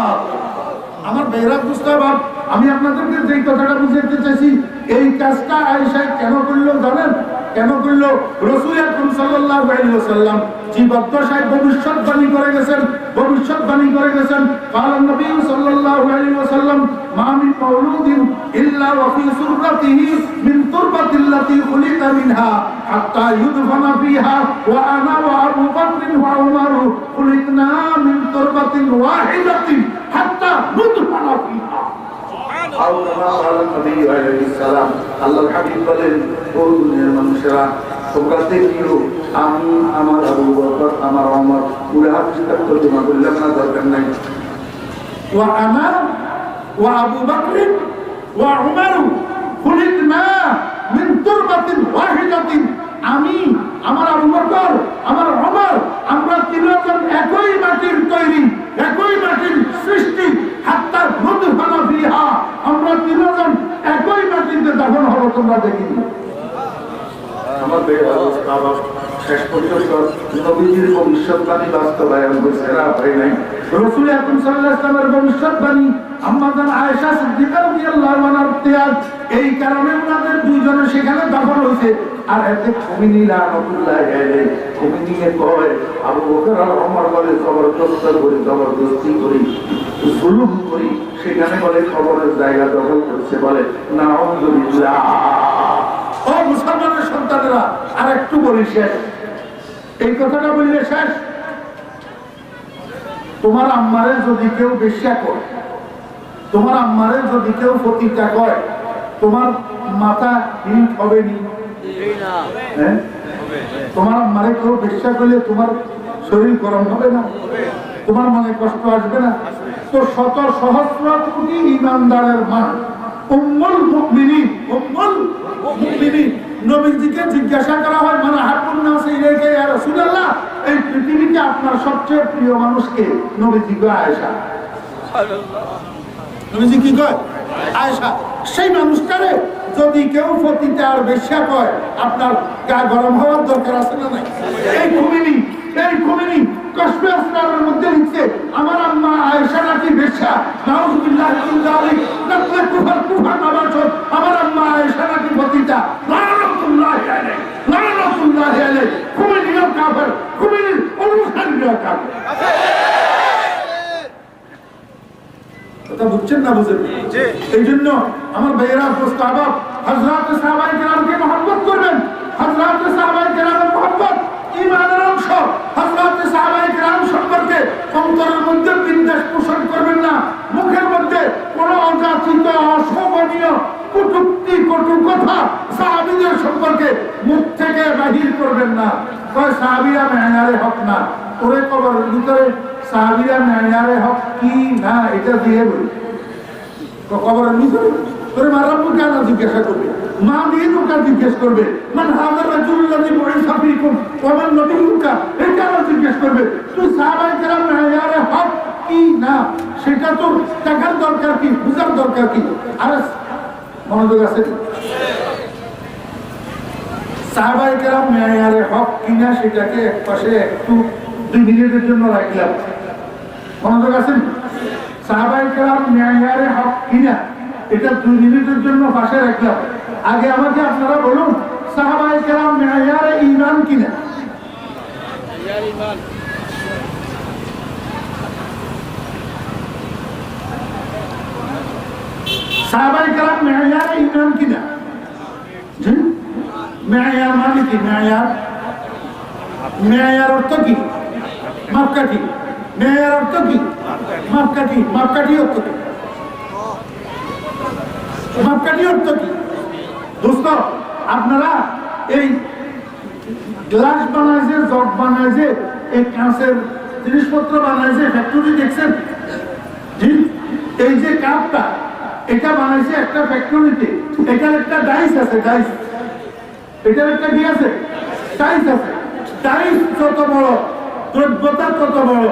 আমার বেহরাত মুস্তাফা, আমি আপনাদেরকে যেই কথাটা বুঝাতে চাইছি, এই কাজটা আয়েশা কেন করলো জানেন? কেন করলো? রাসূল আকরাম সাল্লাল্লাহু আলাইহি ওয়াসাল্লাম জীবদ্দশায় ভবিষ্যৎবাণী করে গেছেন, قال النبي صلى الله عليه وسلم ما من مولود إلا وفي سرته من تربة التي خلق منها حتى يدفن فيها وأنا وأبو بكر وعمر خلقنا من تربة واحدة حتى ندفن فيها। আল্লাহর হাবিব বলেন, ও দুনিয়ার মানুষেরা, তোমরা দেখিও আমি, আমার আবু বকর, আমার ওমর, পুরো হাদিসটা তর্জমা করলাম না, দরকার নাই। ওয়া আনা ওয়া আবু বকর ওয়া উমর খুলিকনা মিন তুরবাতিন ওয়াহিদাতিন। আমি, আমার আবু বকর, আমার ওমর, আমরা তিনজন একই মাটির তৈরি, একই মাটির সৃষ্টি। হাত্তা নুদফানা ফিহা, আমরা তিনজন একই মাটিতে দাফন হব, তোমরা দেখিনি। আমার শেষ পর্যন্ত নবীজির ভবিষ্যৎবাণী বাস্তবায়ন হয়েছে না, হয় নাই। রাসূল আকরাম সাল্লাল্লাহু আলাইহি ওয়াসাল্লামের ভবিষ্যৎবাণী আম্মা জান আয়েশা সিদ্দিকা রাদিয়াল্লাহু আনহার ত্যাগ, এই কারণে ওনাদের দুইজনে সেখানে দাফন হয়েছে। আর এতে খুমিনি রাহমাতুল্লাহি আলাইহি, খুমিনিকে কয়, আবু বকর আর ওমর বলে জবরদস্তি করি, জুলুম করি, সেখানে বলে খবরের জায়গা দখল করছে, বলে নাউযুবিল্লাহ। ও মুসলমানের সন্তানেরা, আর একটু বলি শেষ, এই কথাটা বললে শেষ। তোমার আম্মারে যদি কেউ বেশ্যা করে, তোমার আম্মারে যদি কেউ ফতিকা করে, তোমার মাথা হিট হবে নি? তোমার আম্মারে কেউ বেশ্যা করলে তোমার শরীর গরম হবে না? তোমার মনে কষ্ট আসবে না? তো শত সহস্র কোটি ঈমানদারের মা উম্মুল মুমিনিন, উম্মুল মুমিনিন, নবীজিকে জিজ্ঞাসা করা হয়, মানে হাকুন নাস ইলাইকা ইয়া রাসূলুল্লাহ, এই পৃথিবীতে আপনার সবচেয়ে প্রিয় মানুষকে? নবীজি কয় আয়েশা। সুবহানাল্লাহ। নবীজি কি কয়? আয়েশা। সেই মানুষটারে যদি কেউ ফতিতে আর বেশ্যা কয়, আপনার গা গরম হওয়ার দরকার আছে না নাই? এই খুমিনি কসবে আসরারের মধ্যে লিখছে, আমার আম্মা আয়েশা নাকি বেশ্যা, নাউযুবিল্লাহি মিন যালিক, নাকলে কুফর নাবাচত, আমার আম্মা আয়েশা নাকি ফতিতা, লানাতুল্লাহি আলাইহি, লানাতুল্লাহি আলাইহি। খুমিনিও কাফের, খুমিনির অনুসারী সাহাবীরা কাঁদবে। কথা বুঝছেন না বুঝেন? এই জন্য আমার ভাইয়েরা প্রস্তাব, হযরত সাহাবায়ে কেরামকে মহব্বত করবেন। হযরত সাহাবায়ে কেরামের মহব্বত ঈমানের অংশ। হযরত সাহাবায়ে কেরাম সম্পর্কে অন্তরের মধ্যে বিদ্বেষ পোষণ করবেন না। মুখের মধ্যে কোনো অযাচিত অশোভনীয় কটূক্তি কটু কথা সাহাবীদের সম্পর্কে মুখ থেকে বাহির করবেন না। কয় সাহাবীরা মেয়ারে হক না, ওরে কবরের ভিতরে সাহাবীরা মেয়ারে হক কি না এটা দিয়ে বলি। কবরের ভিতরে তোরে মারাব্বু কেন জিজ্ঞাসা করবে, মা দিয়ে ওটা জিজ্ঞেস করবে, মানে হাজার রাজুল্লাহি মুঈসা ফীকুম ওয়া মান নবিয়্যুকা এই কেন জিজ্ঞেস করবে। তুই সাহাবায়ে কেরাম মেয়ারে হক কি না সেটা তো দেখার দরকার কি, বুঝার দরকার কি? আর মনোযোগ আছে, সাহাবায়ে কেরাম মেয়ারে হক কিনা সেটাকে এক পাশে একটু 2 মিনিটের জন্য রাখলাম। মনোযোগ আছে, সাহাবায়ে কেরাম মেয়ারে হক কিনা এটা 2 মিনিটের জন্য পাশে রাখলাম। আগে আমাকে আপনারা বলুন সাহাবায়ে কেরাম মেয়ারে ঈমান কিনা? সাহাবায়ে কেরাম মেয়ারে ঈমান কিনা? জি, মেয়ার মানে কি? মেয়ার অর্থ কি? মাপকাঠি। মেয়ার অর্থ কি? মাপকাঠি। মাপকাঠি অর্থ কি? মাপকাঠি অর্থ কি? দোস্ত আপনারা এই গ্লাস বানাইছে, জগ বানাইছে, এই কাঁচের জিনিসপত্র বানাইছে, ফ্যাক্টরি দেখছেন? জি, এই যে কাপটা এটা বানাইছে একটা ফ্যাক্টরিতে। এটার একটা ডাইস আছে, ডাইস। এটার একটা কি আছে? ডাইস আছে। ডাইস যত বড় দ্রব্যতা তত বড়।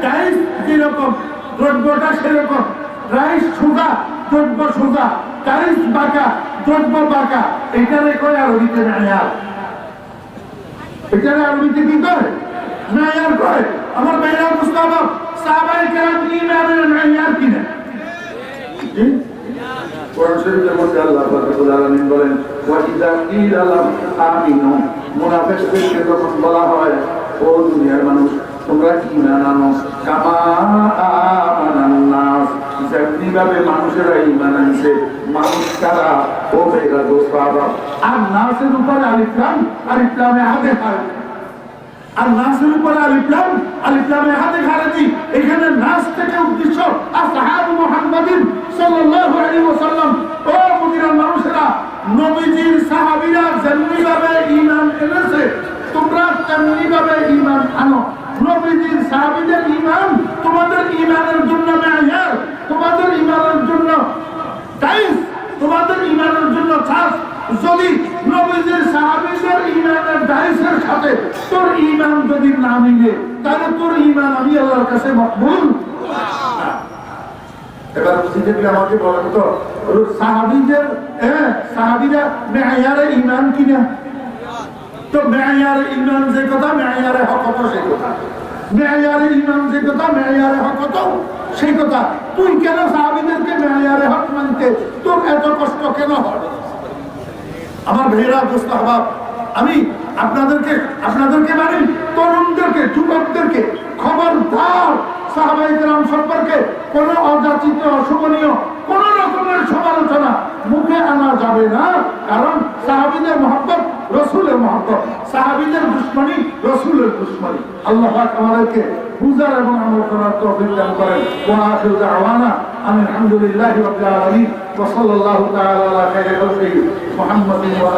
ডাইস যেরকম দ্রব্যটা সেরকম। ডাইস সোজা, দ্রব্য সোজা। ডাইস বাঁকা, দ্রব্য বাঁকা। এটারে কয় আরবিতে মেয়ার। এটারে আরবিতে কি কয়? মেয়ার কয়। আমার মেয়ার মুস্তাফ সাহাবায়ে কেরাম ঈমানের মেয়ার কিনা? কোরআন শরীফের মধ্যে আল্লাহ রাব্বুল আলামিন বলেন ওয়া ইযা কিলা লাহুম আমিনু, মুনাফিকদেরকে যখন বলা হয় ও দুনিয়ার মানুষ তোমরা ঈমান আনো কামা আমানান নাস, যেমনিভাবে মানুষেরা ঈমান আনছে। মানুষ কারা? ও মেয়েরা দোস্তারা। আর নাসের উপরে আলিফ লাম, আলিফ লামে হাতে খায়। আর নাসের উপরে আলিফ লাম, আলিফ লামে হাতে খারাজি। এখানে নাস থেকে উদ্দেশ্য আসহাবু মুহাম্মাদিন সাল্লাল্লাহু আলাইহি ওয়াসাল্লাম। ও মদিনার মানুষেরা, নবীজির সাহাবীরা যেমনিভাবে ঈমান এনেছে তোমরা তেমনিভাবে ঈমান আনো। নবীজির সাহাবীদের ঈমান তোমাদের ঈমানের জন্য মেয়ার, তোমাদের ঈমানের জন্য ডাইস, তোমাদের ঈমানের জন্য ছাঁচ। যদি নবীজির সাহাবীদের ঈমানের ডাইসের সাথে তোর ঈমান যদি না মিলে তাহলে তোর ঈমান আমি আল্লাহর কাছে মকবুল না। এবার বুঝি দেখলে আমাকে বলেন তো সাহাবীদের সাহাবীরা মেয়ারে ঈমান কিনা? তো মেয়ারে ঈমান যে কথা, মেয়ারে হক কত সেই কথা। মেয়ারে ঈমান যে কথা, মেয়ারে হক কত সেই কথা। তুই কেন সাহাবীদেরকে মেয়ারে হক মানতে তোর এত কষ্ট কেন হয়? আমার ভাইয়েরা দোস্ত আহবাব, আমি আপনাদেরকে মানে তরুণদেরকে, যুবকদেরকে খবরদার সাহাবায়ে কেরাম সম্পর্কে কোন অযাচিত অশোভনীয় কোন রকমের সমালোচনা মুখে আনা যাবে না। কারণ সাহাবীদের মহব্বত রাসূলের মহব্বত, সাহাবীদের দুশমনী রাসূলের দুশমনী। আল্লাহ পাক আমাদেরকে বুঝার এবং আমল করার তৌফিক দান করেন। ওয়া আখিরু দাওয়ানা আলহামদুলিল্লাহি রাব্বিল আলামিন ওয়া সাল্লাল্লাহু তাআলা আলা খাইরি খালকিহি মুহাম্মাদিন ওয়া